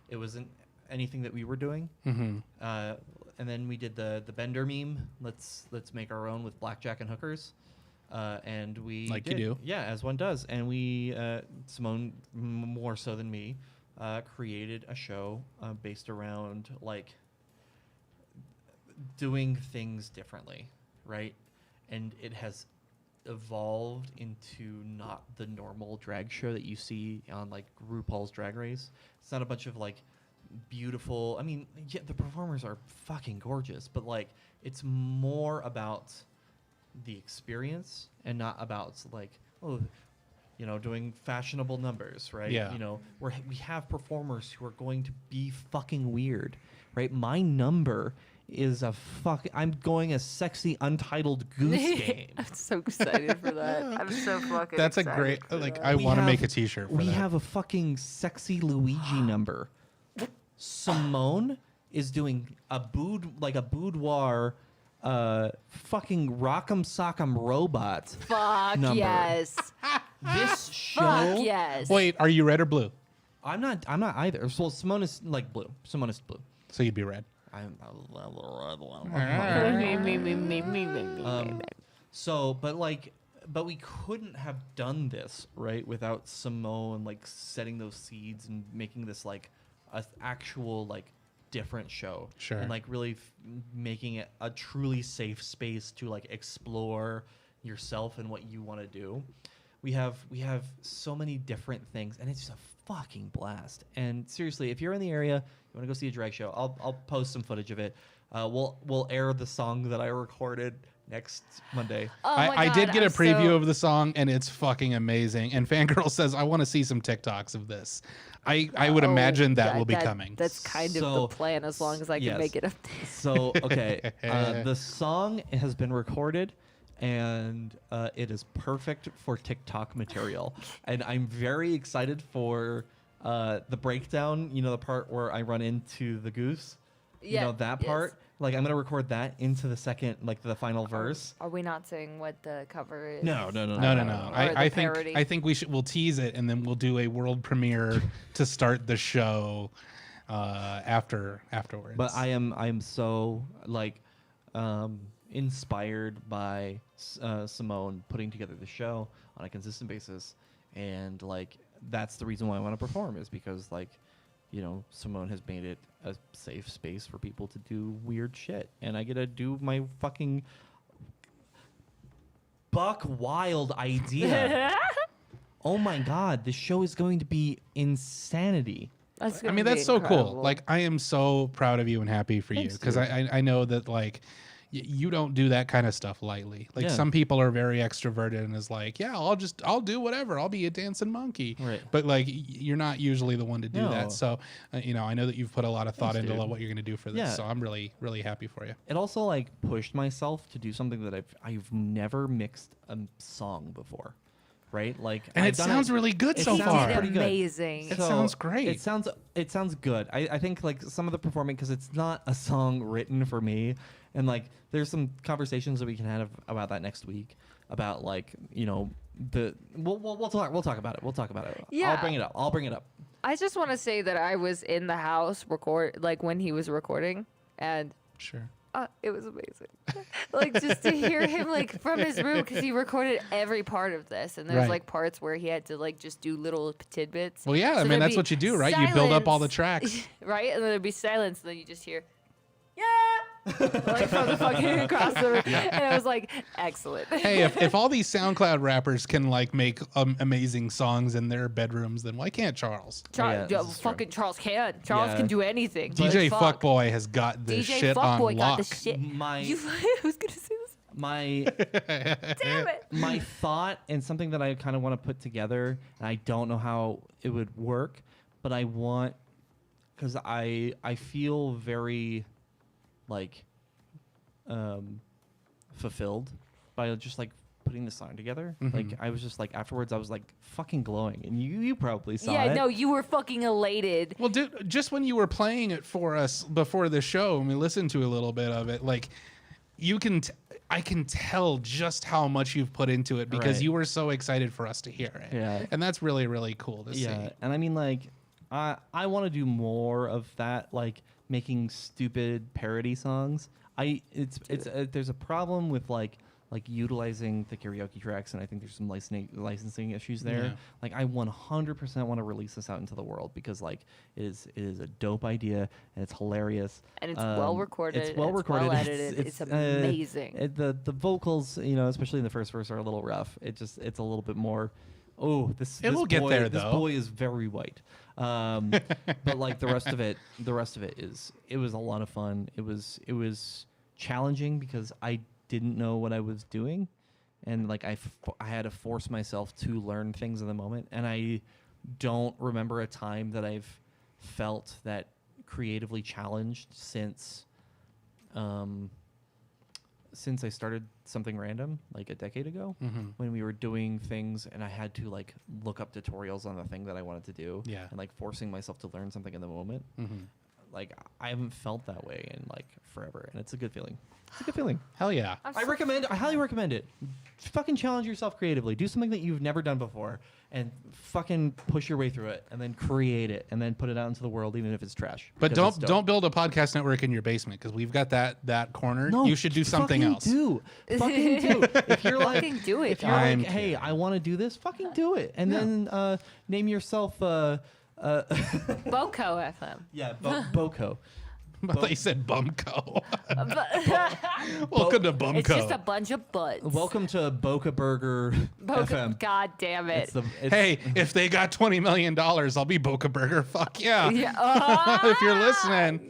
S1: it wasn't anything that we were doing.
S3: Mm-hmm.
S1: And then we did the Bender meme. Let's make our own with blackjack and hookers. And we
S3: Like
S1: did.
S3: you do.
S1: Yeah, as one does. And we, Simone more so than me, created a show based around like doing things differently, right? And it has evolved into not the normal drag show that you see on like RuPaul's Drag Race. It's not a bunch of like beautiful, yeah, the performers are fucking gorgeous, but like it's more about the experience and not about like, doing fashionable numbers, right?
S3: Yeah.
S1: We have performers who are going to be fucking weird, right? My number is I'm going a sexy untitled goose game.
S2: I'm so excited for that. I'm so fucking
S3: That's a
S2: excited
S3: great,
S2: for
S3: like,
S2: that.
S3: I want to make a t-shirt for
S1: We
S3: that.
S1: have a fucking sexy Luigi number. Simone is doing a boudoir fucking rock'em sock'em robot.
S2: Fuck
S1: number.
S2: yes.
S1: This show.
S2: Fuck yes.
S3: Wait, are you red or blue?
S1: I'm not either. Well, Simone is like blue. Simone is blue.
S3: So you'd be red.
S1: I'm but we couldn't have done this, right, without Simone like setting those seeds and making this like a actual like different show.
S3: Sure.
S1: And like really making it a truly safe space to like explore yourself and what you want to do. We have so many different things, and it's just a fucking blast. And seriously, if you're in the area, you want to go see a drag show, I'll post some footage of it. We'll air the song that I recorded next Monday.
S2: Oh my
S3: I
S2: God,
S3: did get
S2: I'm
S3: a preview
S2: so-
S3: of the song, and it's fucking amazing. And Fangirl says, I want to see some TikToks of this. I would imagine that will be coming.
S2: That's kind of
S1: So-
S2: the plan, as long as I can
S1: yes.
S2: make it up.
S1: So, okay, the song has been recorded, and it is perfect for TikTok material. And I'm very excited for the breakdown, the part where I run into the goose.
S2: Yeah,
S1: That
S2: yes.
S1: part. Like, I'm going to record that into the second, like the final verse.
S2: Are we not saying what the cover is?
S1: No.
S3: No.
S2: Or
S3: I
S2: the parody.
S3: think we'll tease it, and then we'll do a world premiere to start the show afterwards.
S1: But I am so like inspired by Simone putting together the show on a consistent basis, and like that's the reason why I want to perform, is because like Simone has made it a safe space for people to do weird shit, and I get to do my fucking buck wild idea. Oh my god, this show is going to be insanity.
S2: That's
S3: I
S2: gonna
S3: mean,
S2: be
S3: that's so cool.
S2: incredible.
S3: Like, I am so proud of you and happy for you,
S1: Thanks,
S3: because
S1: dude.
S3: I know that like you don't do that kind of stuff lightly. Like,
S1: Yeah.
S3: some people are very extroverted and is like, yeah, I'll do whatever. I'll be a dancing monkey.
S1: Right.
S3: But like, you're not usually the one to do
S1: No.
S3: that. So, I know that you've put a lot of thought
S1: Thanks,
S3: into
S1: dude.
S3: what you're going to do for this.
S1: Yeah.
S3: So I'm really, really happy for you.
S1: It also like pushed myself to do something that I've never mixed a song before, right? Like,
S3: And
S1: I've
S3: it
S1: done
S3: sounds really good
S1: It
S3: so
S1: sounds
S3: far.
S1: pretty good.
S2: amazing.
S3: It sounds great.
S1: It sounds good. I think like some of the performing, because it's not a song written for me, and like there's some conversations that we can have about that next week, about like we'll talk about it. We'll talk about it.
S2: Yeah.
S1: I'll bring it up.
S2: I just want to say that I was in the house when he was recording, and
S3: Sure.
S2: it was amazing. Like, just to hear him like from his room, because he recorded every part of this, and there's
S3: Right.
S2: like parts where he had to like just do little tidbits.
S3: Well, yeah, I mean,
S2: there'd
S3: that's
S2: be
S3: what you do, right? You build up all the
S2: silence,
S3: tracks.
S2: right? And then there'd be silence, and then you just hear, yeah, like from the fucking across the room, and it was like excellent.
S3: Hey, if all these SoundCloud rappers can like make amazing songs in their bedrooms, then why can't Charles?
S1: Yeah, this is true.
S2: Fucking Charles can. Charles
S1: Yeah.
S2: can do anything.
S3: DJ
S2: Fuck.
S3: Fuckboy has got this
S2: DJ
S3: shit on
S2: Fuckboy got
S3: lock.
S2: the shit.
S1: My
S2: I was gonna say this.
S1: my
S2: Damn it.
S1: my thought, and something that I kind of want to put together, and I don't know how it would work, but I want, because I feel very like fulfilled by just like putting the song together. Like, I was just like, afterwards I was like fucking glowing, and you probably saw
S2: Yeah,
S1: it.
S2: no, you were fucking elated.
S3: Well, dude, just when you were playing it for us before the show, and we listened to a little bit of it, like, you can. I can tell just how much you've put into it because
S1: Right.
S3: you were so excited for us to hear it.
S1: Yeah.
S3: And that's really, really cool to see.
S1: And I mean, like, I want to do more of that, like making stupid parody songs. There's a problem with like utilizing the karaoke tracks, and I think there's some licensing issues there.
S3: Yeah.
S1: Like, I 100% want to release this out into the world because like it is a dope idea and it's hilarious
S2: And it's well recorded.
S1: It's well recorded.
S2: Well edited. It's amazing.
S1: The vocals, especially in the first verse, are a little rough. It's a little bit more. Oh, this
S3: It'll get
S1: boy,
S3: there,
S1: this
S3: though.
S1: boy is very white. But like the rest of it it was a lot of fun. It was challenging because I didn't know what I was doing, and like I had to force myself to learn things in the moment, and I don't remember a time that I've felt that creatively challenged since I started something random like a decade ago, when we were doing things and I had to like look up tutorials on the thing that I wanted to do, and like forcing myself to learn something in the moment. Like, I haven't felt that way in like forever, and it's a good feeling. It's a good feeling.
S3: Hell yeah.
S1: I highly recommend it. Fucking challenge yourself creatively. Do something that you've never done before, and fucking push your way through it, and then create it, and then put it out into the world, even if it's trash.
S3: But
S1: because it's
S3: don't build a podcast network in your basement because we've got that cornered.
S1: No,
S3: you should do something
S1: fucking
S3: else.
S1: Fucking do. If you're like,
S2: Fucking do it,
S1: if you're
S3: I'm
S1: like, hey, I want to do this, fucking do it, and then name yourself.
S2: Boco FM.
S1: Yeah, Boco.
S3: I thought you said Bumco. Welcome to Bumco.
S2: It's just a bunch of butts.
S1: Welcome to Boca Burger FM.
S2: God damn it.
S3: Hey, if they got $20 million, I'll be Boca Burger. Fuck yeah.
S2: Yeah.
S3: If you're listening.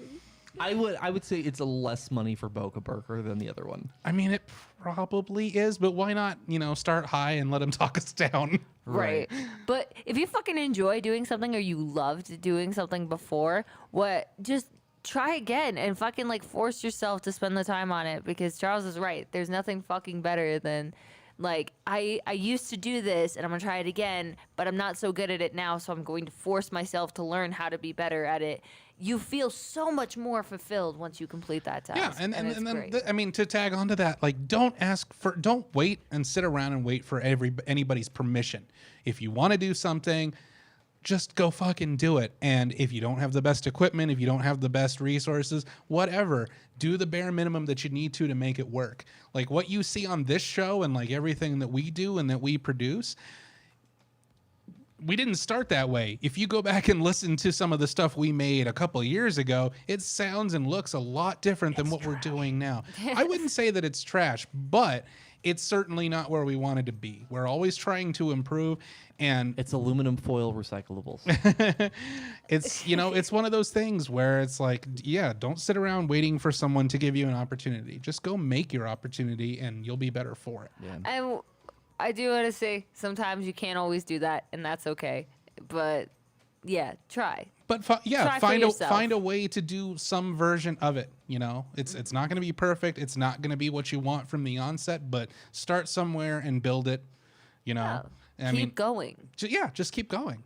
S1: I would say it's a less money for Boca Burger than the other one.
S3: I mean, it probably is, but why not, start high and let them talk us down?
S2: Right. But if you fucking enjoy doing something or you loved doing something before, just try again and fucking like force yourself to spend the time on it, because Charles is right. There's nothing fucking better than like, I used to do this and I'm gonna try it again, but I'm not so good at it now, so I'm going to force myself to learn how to be better at it. You feel so much more fulfilled once you complete that task.
S3: Yeah, and
S2: it's
S3: then
S2: great.
S3: to tag onto that, like, don't wait and sit around and wait for anybody's permission. If you want to do something, just go fucking do it. And if you don't have the best equipment, if you don't have the best resources, whatever, do the bare minimum that you need to make it work. Like what you see on this show and like everything that we do and that we produce, we didn't start that way. If you go back and listen to some of the stuff we made a couple of years ago, it sounds and looks a lot different than what we're doing now. I wouldn't say that it's trash, but it's certainly not where we wanted to be. We're always trying to improve, and
S1: it's aluminum foil recyclables.
S3: It's, it's one of those things where it's like, yeah, don't sit around waiting for someone to give you an opportunity. Just go make your opportunity and you'll be better for it.
S1: Yeah.
S2: And I do want to say sometimes you can't always do that, and that's okay. But yeah, try.
S3: But
S2: Try
S3: find a way to do some version of it. It's not going to be perfect. It's not going to be what you want from the onset. But start somewhere and build it.
S2: Keep going.
S3: Just keep going.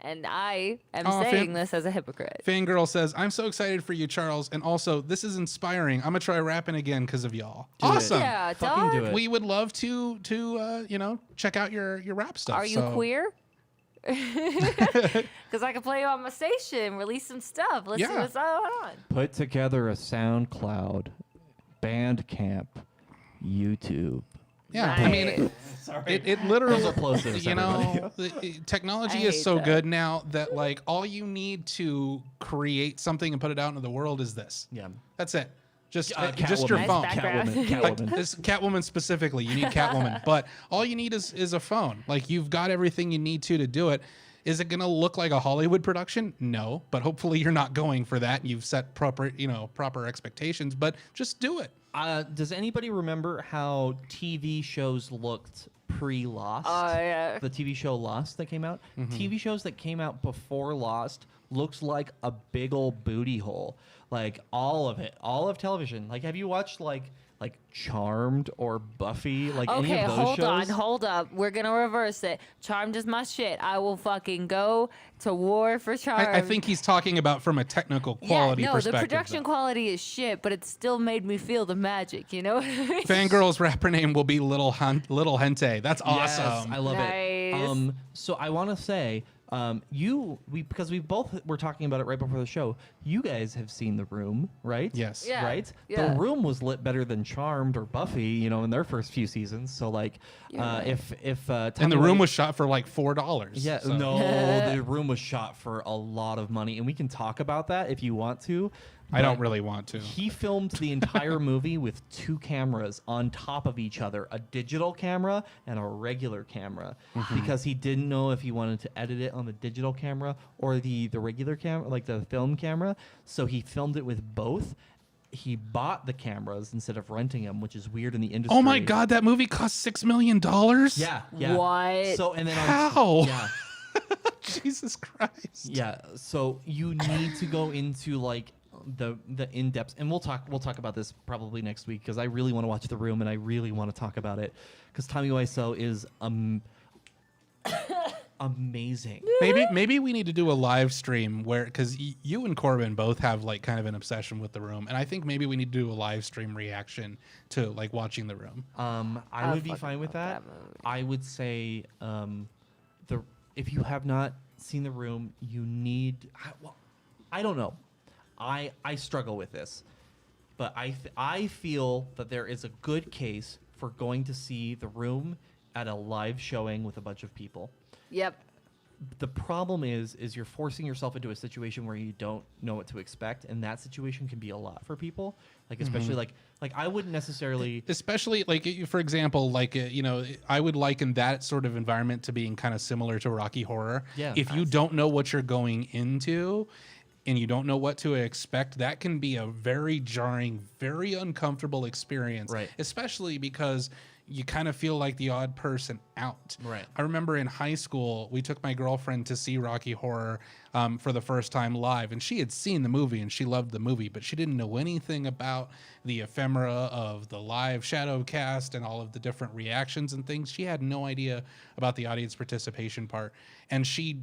S2: And I am saying this as a hypocrite.
S3: Fangirl says, "I'm so excited for you, Charles, and also this is inspiring. I'm gonna try rapping again because of y'all. Awesome.
S2: Yeah,
S1: Fucking do it.
S3: We would love to check out your rap stuff.
S2: Are you queer? Because I can play you on my station, release some stuff. Let's see what's going on.
S1: Put together a SoundCloud, Bandcamp, YouTube.
S3: Yeah,
S2: Nice.
S3: I mean, it literally,
S1: Those are plosives,
S3: technology
S2: I
S3: is
S2: hate
S3: so
S2: that.
S3: good now that like all you need to create something and put it out into the world is this.
S1: Yeah.
S3: That's it. Just your
S1: Catwoman.
S3: phone.
S2: Nice background.
S1: Catwoman.
S3: Like
S1: Catwoman.
S3: this Catwoman specifically, you need Catwoman, but all you need is a phone. Like you've got everything you need to do it. Is it going to look like a Hollywood production? No, but hopefully you're not going for that. You've set proper expectations, but just do it.
S1: Does anybody remember how TV shows looked pre-Lost?
S2: Oh, yeah.
S1: The TV show Lost that came out? TV shows that came out before Lost looks like a big old booty hole. Like all of it, all of television. Like, have you watched like like Charmed or Buffy, like any
S2: Okay,
S1: of those
S2: hold on,
S1: shows.
S2: hold up. We're gonna reverse it. Charmed is my shit. I will fucking go to war for Charmed.
S3: I think he's talking about from a technical quality
S2: yeah, no,
S3: perspective.
S2: the production
S3: though.
S2: quality is shit, but it still made me feel the magic. You know what I mean?
S3: Fangirl's rapper name will be Little Hente. That's awesome.
S1: Yes, I love
S2: Nice.
S1: it. So I want to say, because we both were talking about it right before the show. You guys have seen The Room, right?
S3: Yes.
S2: Yeah.
S1: Right.
S2: Yeah.
S1: The Room was lit better than Charmed or Buffy, you know, in their first few seasons. So like,
S2: right.
S1: if
S3: And
S1: Tommy
S3: the room
S1: Wiseau-
S3: was shot for like $4.
S1: Yeah,
S3: so.
S1: no, The Room was shot for a lot of money, and we can talk about that if you want to.
S3: I don't
S1: but
S3: really want to.
S1: He filmed the entire movie with 2 cameras on top of each other, a digital camera and a regular camera, because he didn't know if he wanted to edit it on the digital camera or the regular camera, like the film camera. So he filmed it with both. He bought the cameras instead of renting them, which is weird in the industry.
S3: Oh my God, that movie cost $6 million?
S1: Yeah, yeah.
S2: What?
S1: So and then
S3: How?
S1: Yeah.
S3: Jesus Christ.
S1: Yeah, so you need to go into like the in depth, and we'll talk about this probably next week because I really want to watch The Room and I really want to talk about it because Tommy Wiseau is amazing.
S3: Maybe we need to do a live stream where, because you and Corbin both have like kind of an obsession with The Room, and I think maybe we need to do a live stream reaction to like watching The Room.
S1: I would be
S2: fucking
S1: fine with
S2: love
S1: that.
S2: that movie.
S1: I would say if you have not seen The Room, you need. I don't know. I struggle with this, but I feel that there is a good case for going to see The Room at a live showing with a bunch of people.
S2: Yep.
S1: The problem is you're forcing yourself into a situation where you don't know what to expect, and that situation can be a lot for people. Like especially like I wouldn't necessarily.
S3: Especially like, for example, like I would liken that sort of environment to being kind of similar to Rocky Horror.
S1: Yeah.
S3: If you don't know what you're going into, and you don't know what to expect, that can be a very jarring, very uncomfortable experience.
S1: Right.
S3: Especially because you kind of feel like the odd person out.
S1: Right.
S3: I remember in high school, we took my girlfriend to see Rocky Horror for the first time live, and she had seen the movie and she loved the movie, but she didn't know anything about the ephemera of the live shadow cast and all of the different reactions and things. She had no idea about the audience participation part, and she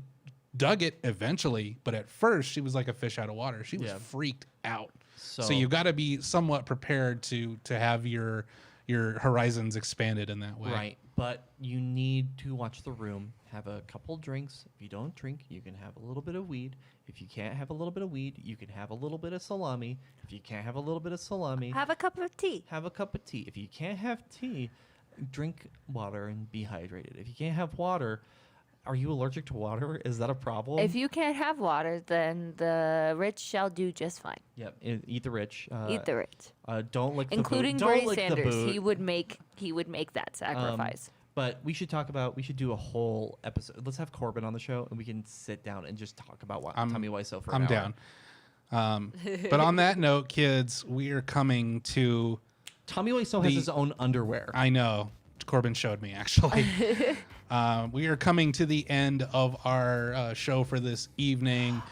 S3: dug it eventually, but at first she was like a fish out of water. She was freaked out. So you got to be somewhat prepared to have your horizons expanded in that way.
S1: Right, but you need to watch The Room, have a couple drinks. If you don't drink, you can have a little bit of weed. If you can't have a little bit of weed, you can have a little bit of salami. If you can't have a little bit of salami,
S2: Have a cup of tea.
S1: have a cup of tea. If you can't have tea, drink water and be hydrated. If you can't have water, are you allergic to water? Is that a problem?
S2: If you can't have water, then the rich shall do just fine.
S1: Yep, eat the rich.
S2: Eat the rich,
S1: Don't lick
S2: including
S1: the boot.
S2: Bernie
S1: Don't lick the
S2: Sanders.
S1: boot.
S2: He would make that sacrifice.
S1: But we should do a whole episode. Let's have Corbin on the show, and we can sit down and just talk about Tommy Wiseau for an
S3: I'm
S1: hour.
S3: down. But on that note, kids, we are coming to.
S1: Tommy Wiseau has his own underwear.
S3: I know. Corbin showed me, actually. We are coming to the end of our show for this evening.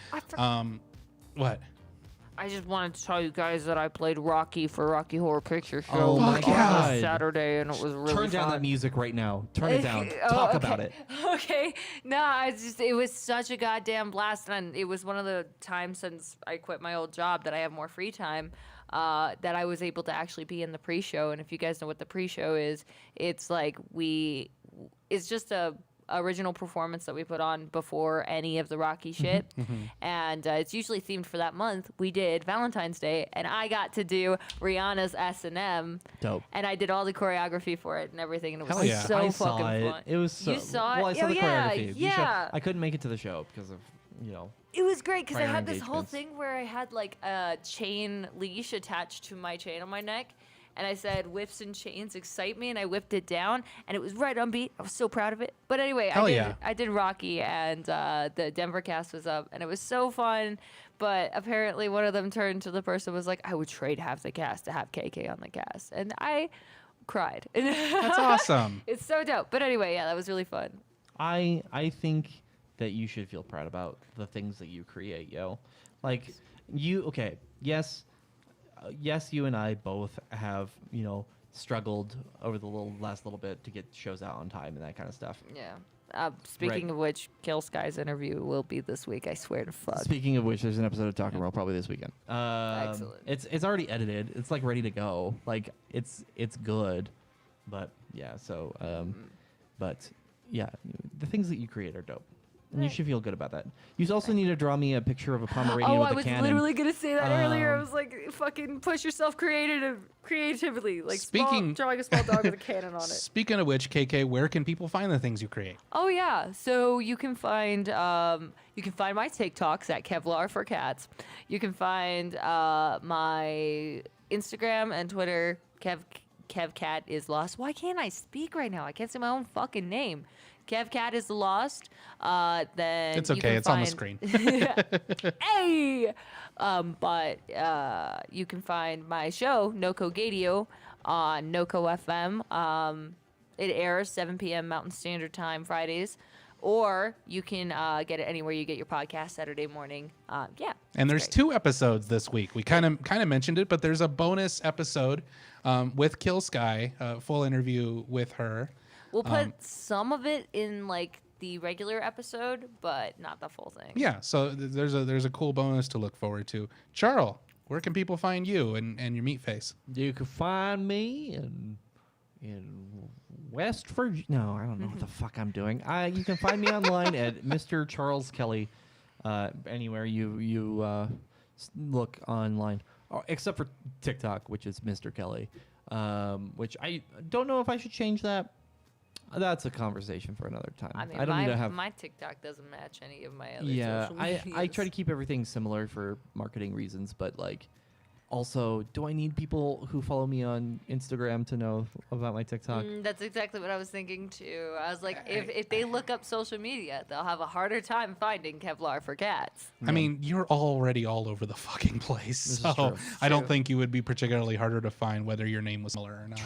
S3: What?
S2: I just wanted to tell you guys that I played Rocky for Rocky Horror Picture Show
S1: Oh my
S2: on
S1: God.
S2: Saturday, and it was really
S1: Turn down
S2: fun.
S1: that music right now. Turn it down. Talk about it.
S2: Okay. No, it was such a goddamn blast, and it was one of the times since I quit my old job that I have more free time. That I was able to actually be in the pre-show. And if you guys know what the pre-show is, it's like it's just a original performance that we put on before any of the Rocky shit. And it's usually themed for that month. We did Valentine's Day, and I got to do Rihanna's S&M.
S1: Dope.
S2: And I did all the choreography for it and everything, and it was
S3: Hell yeah.
S2: so
S1: I
S2: fucking
S1: saw it.
S2: fun.
S1: It was so.
S2: You saw it?
S1: Well, I saw
S2: Oh,
S1: the
S2: yeah,
S1: choreography.
S2: yeah.
S1: I couldn't make it to the show because of
S2: It was great because I
S1: prior
S2: had this whole
S1: engagements.
S2: thing where I had like a chain leash attached to my chain on my neck. And I said, whips and chains excite me. And I whipped it down. And it was right on beat. I was so proud of it. But anyway,
S3: Hell yeah.
S2: I did Rocky. And the Denver cast was up. And it was so fun. But apparently one of them turned to the person who was like, I would trade half the cast to have KK on the cast. And I cried.
S3: That's awesome.
S2: It's so dope. But anyway, yeah, that was really fun.
S1: I think that you should feel proud about the things that you create, yo. Like, yes, yes, you and I both have, struggled over the last little bit to get shows out on time and that kind of stuff.
S2: Yeah. Speaking of which, Kill Sky's interview will be this week. I swear to fuck.
S1: Speaking of which, there's an episode of Talking Roll probably this weekend.
S2: Excellent.
S1: It's already edited. It's like ready to go. Like it's good, but yeah. So, but yeah, the things that you create are dope. And you should feel good about that. You also need to draw me a picture of a Pomeranian with a cannon.
S2: I was literally going to say that earlier. I was like, fucking push yourself creatively. Like drawing a small dog with a cannon on it.
S3: Speaking of which, KK, where can people find the things you create?
S2: Oh, yeah. So you can find my TikToks at Kevlar for Cats. You can find my Instagram and Twitter, KevCat is lost. Why can't I speak right now? I can't say my own fucking name. KevCat is lost. Then
S3: it's okay. It's on the screen.
S2: Hey, but you can find my show NoCo Gadio on NoCo FM. It airs 7 p.m. Mountain Standard Time Fridays, or you can get it anywhere you get your podcast Saturday morning.
S3: And there's 2 episodes this week. We kind of mentioned it, but there's a bonus episode with Kill Sky, full interview with her.
S2: We'll put some of it in like the regular episode, but not the full thing.
S3: Yeah, so there's a cool bonus to look forward to. Charles, where can people find you and your meat face?
S1: You can find me in West Virginia. No, I don't know what the fuck I'm doing. You can find me online at Mr. Charles Kelly. Anywhere you look online, except for TikTok, which is Mr. Kelly. Which I don't know if I should change that. That's a conversation for another time.
S2: I mean,
S1: I don't need to have
S2: my TikTok doesn't match any of my other social
S1: medias. I try to keep everything similar for marketing reasons, but like, also, do I need people who follow me on Instagram to know about my TikTok?
S2: That's exactly what I was thinking too. I was like, if they look up social media, they'll have a harder time finding Kevlar for Cats.
S3: I mean, you're already all over the fucking place, so I don't think you would be particularly harder to find whether your name was similar or not.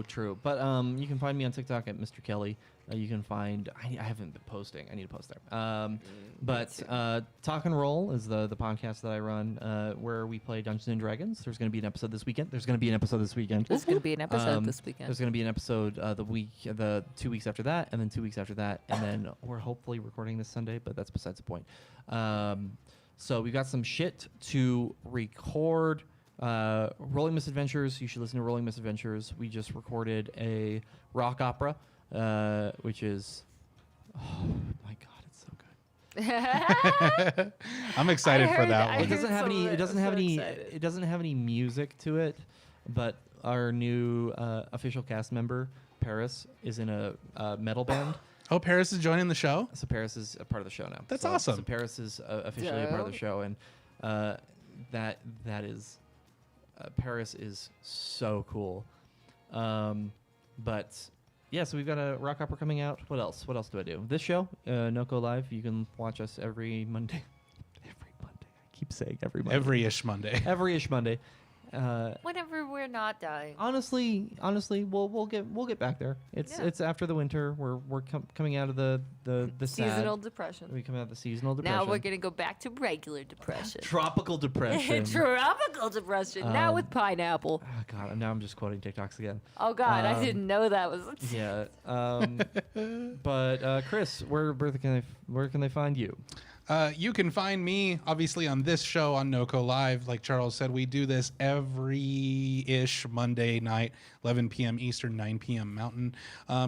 S1: True. But you can find me on TikTok at Mr. Kelly. You can find I haven't been posting. I need to post there. But Talk and Roll is the podcast that I run where we play Dungeons and Dragons. There's going to be an episode this weekend. There's going to be an episode this weekend.
S2: There's going to be an episode this weekend.
S1: There's going to be an episode the 2 weeks after that, and then 2 weeks after that, and then we're hopefully recording this Sunday, but that's besides the point. So we've got some shit to record. Rolling Misadventures. You should listen to Rolling Misadventures. We just recorded a rock opera. Which is, oh my god, it's so good.
S3: I'm excited for that one.
S1: It doesn't have any. It doesn't have any music to it, but our new official cast member Paris is in a metal band.
S3: Oh, Paris is joining the show?
S1: So Paris is a part of the show now.
S3: That's awesome.
S1: So Paris is officially a part of the show, and that is Paris is so cool. But yeah, so we've got a rock opera coming out. What else? What else do I do? This show, NoCo Live. You can watch us every Monday. Every Monday. I keep saying every Monday.
S3: Every-ish Monday.
S1: Every-ish Monday.
S2: Whenever we're not dying.
S1: Honestly, we'll get back there. It's after the winter. We're coming out of the
S2: seasonal
S1: sad.
S2: depression.
S1: We come out of the seasonal depression.
S2: Now we're gonna go back to regular depression.
S1: Tropical depression.
S2: Tropical depression. Now with pineapple.
S1: Oh God! Now I'm just quoting TikToks again.
S2: Oh God! I didn't know that was.
S1: Yeah. But Chris, where can they find you?
S3: You can find me, obviously, on this show on NoCo Live. Like Charles said, we do this every-ish Monday night, 11 p.m. Eastern, 9 p.m. Mountain.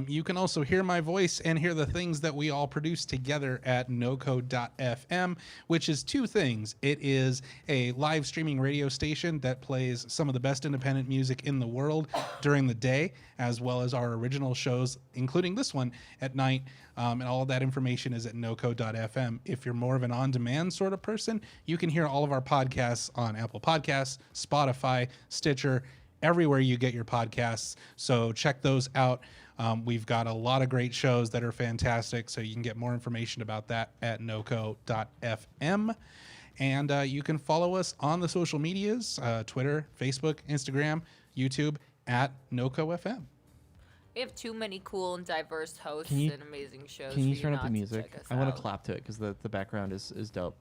S3: You can also hear my voice and hear the things that we all produce together at NoCo.fm, which is 2 things. It is a live streaming radio station that plays some of the best independent music in the world during the day, as well as our original shows, including this one, at night. And all of that information is at NoCo.fm. If you're more of an on-demand sort of person, you can hear all of our podcasts on Apple Podcasts, Spotify, Stitcher, everywhere you get your podcasts. So check those out. We've got a lot of great shows that are fantastic, so you can get more information about that at NoCo.fm. And you can follow us on the social medias, Twitter, Facebook, Instagram, YouTube, at NoCo.fm.
S2: We have too many cool and diverse hosts and amazing shows.
S1: Can you turn up the music? I want to clap to it because the background is dope.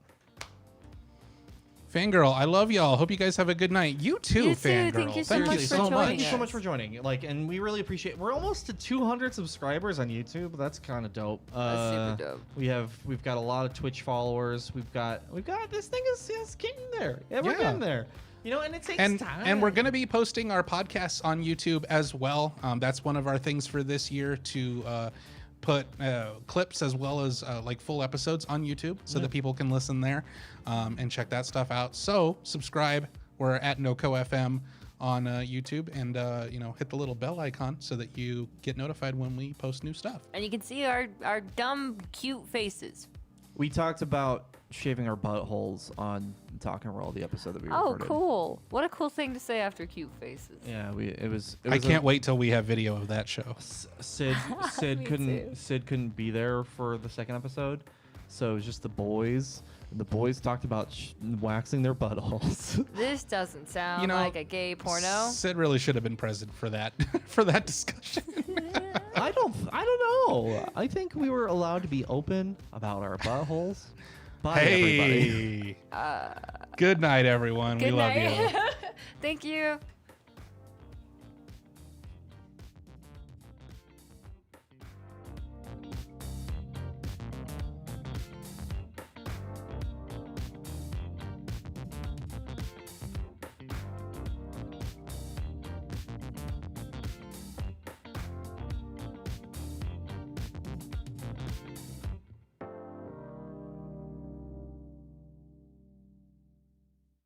S3: Fangirl, I love y'all. Hope you guys have a good night. You too,
S2: You too.
S3: Fangirl.
S2: Thank you so much for joining
S1: Thank you so
S2: us.
S1: much for joining. And we really appreciate. We're almost to 200 subscribers on YouTube. That's kind of dope.
S2: That's super dope.
S1: We've got a lot of Twitch followers. We've got this thing is getting there. Yeah, we're getting there. And it takes time.
S3: And we're going to be posting our podcasts on YouTube as well. That's one of our things for this year to put clips as well as like full episodes on YouTube so that people can listen there and check that stuff out. So subscribe. We're at NoCo FM on YouTube, and hit the little bell icon so that you get notified when we post new stuff.
S2: And you can see our dumb, cute faces.
S1: We talked about shaving our buttholes on Talking Roll, the episode that we recorded.
S2: Oh, cool. What a cool thing to say after cute faces.
S1: Yeah, it was
S3: I can't wait till we have video of that show.
S1: Sid
S2: Me
S1: couldn't be there for the second episode, so it was just the boys. And the boys talked about waxing their buttholes.
S2: This doesn't sound like a gay porno.
S3: Sid really should have been present for that for that discussion.
S1: I don't know. I think we were allowed to be open about our buttholes. Bye, everybody.
S3: Good night, everyone.
S2: Good
S3: we love
S2: night.
S3: you.
S2: Thank you.